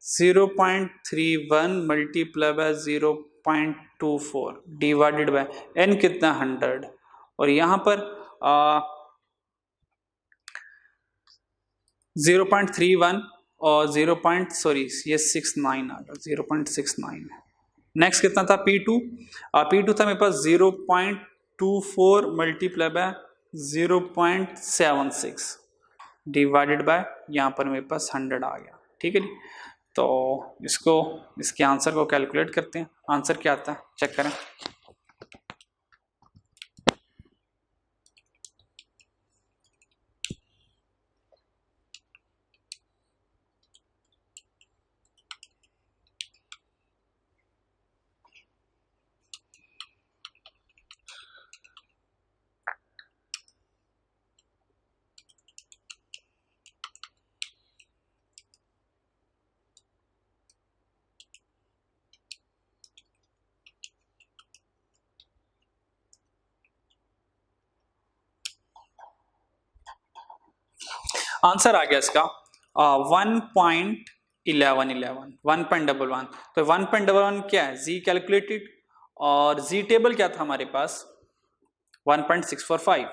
0.31 multiply by 0.24 divided by n कितना 100, और यहां पर 0.31 और 0. ये 69 आ गया, 0.69 है। नेक्स्ट कितना था P2, P2 था मेरे पास 0.24 मल्टीप्लाई बाय 0.76 डिवाइडेड बाय यहाँ पर मेरे पास 100 आ गया। ठीक है जी, तो इसके आंसर को कैलकुलेट करते हैं। आंसर क्या आता है चेक करें। आंसर आ गया इसका 1.1111 1.11। तो 1.11 क्या है, जी कैलकुलेटेड, और जी टेबल क्या था हमारे पास 1.645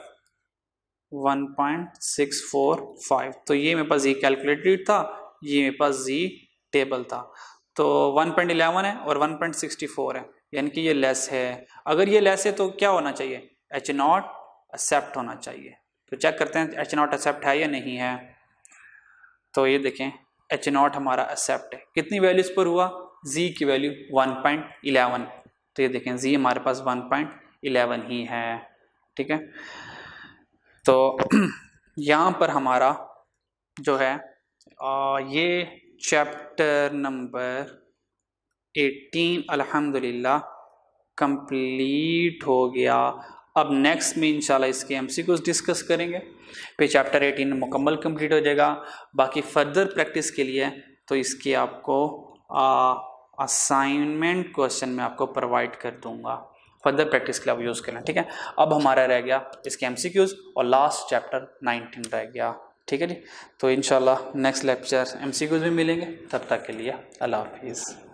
1.645। तो ये मेरे पास जी कैलकुलेटेड था, ये मेरे पास जी टेबल था। तो 1.11 है और 1.64 है, यानी कि ये लेस है। अगर ये लेस है तो क्या होना चाहिए, H नॉट एक्सेप्ट होना चाहिए। तो चेक करते हैं H नॉट एक्सेप्ट है या नहीं है। तो ये देखें H नॉट हमारा एक्सेप्ट है। कितनी वैल्यूज पर हुआ, जी की वैल्यू 1.11। तो ये देखें जी हमारे पास 1.11 ही है, ठीक है। तो यहाँ पर हमारा जो है ये चैप्टर नंबर 18 अल्हम्दुलिल्लाह कंप्लीट हो गया। अब नेक्स्ट में इंशाल्लाह इसके एमसीक्यूज डिस्कस करेंगे, फिर चैप्टर 18 मुकम्मल कंप्लीट हो जाएगा। बाकी फर्दर प्रैक्टिस के लिए तो इसके आपको असाइनमेंट क्वेश्चन मैं आपको प्रोवाइड कर दूंगा, फर्दर प्रैक्टिस के लिए आप यूज़ करना, ठीक है। अब हमारा रह गया इसके एमसीक्यूज और लास्ट चैप्टर 19 रह गया, ठीक है जी। तो इंशाल्लाह नेक्स्ट लेक्चर एमसीक्यूज में मिलेंगे, तब तक के लिए अल्लाह हाफिज़।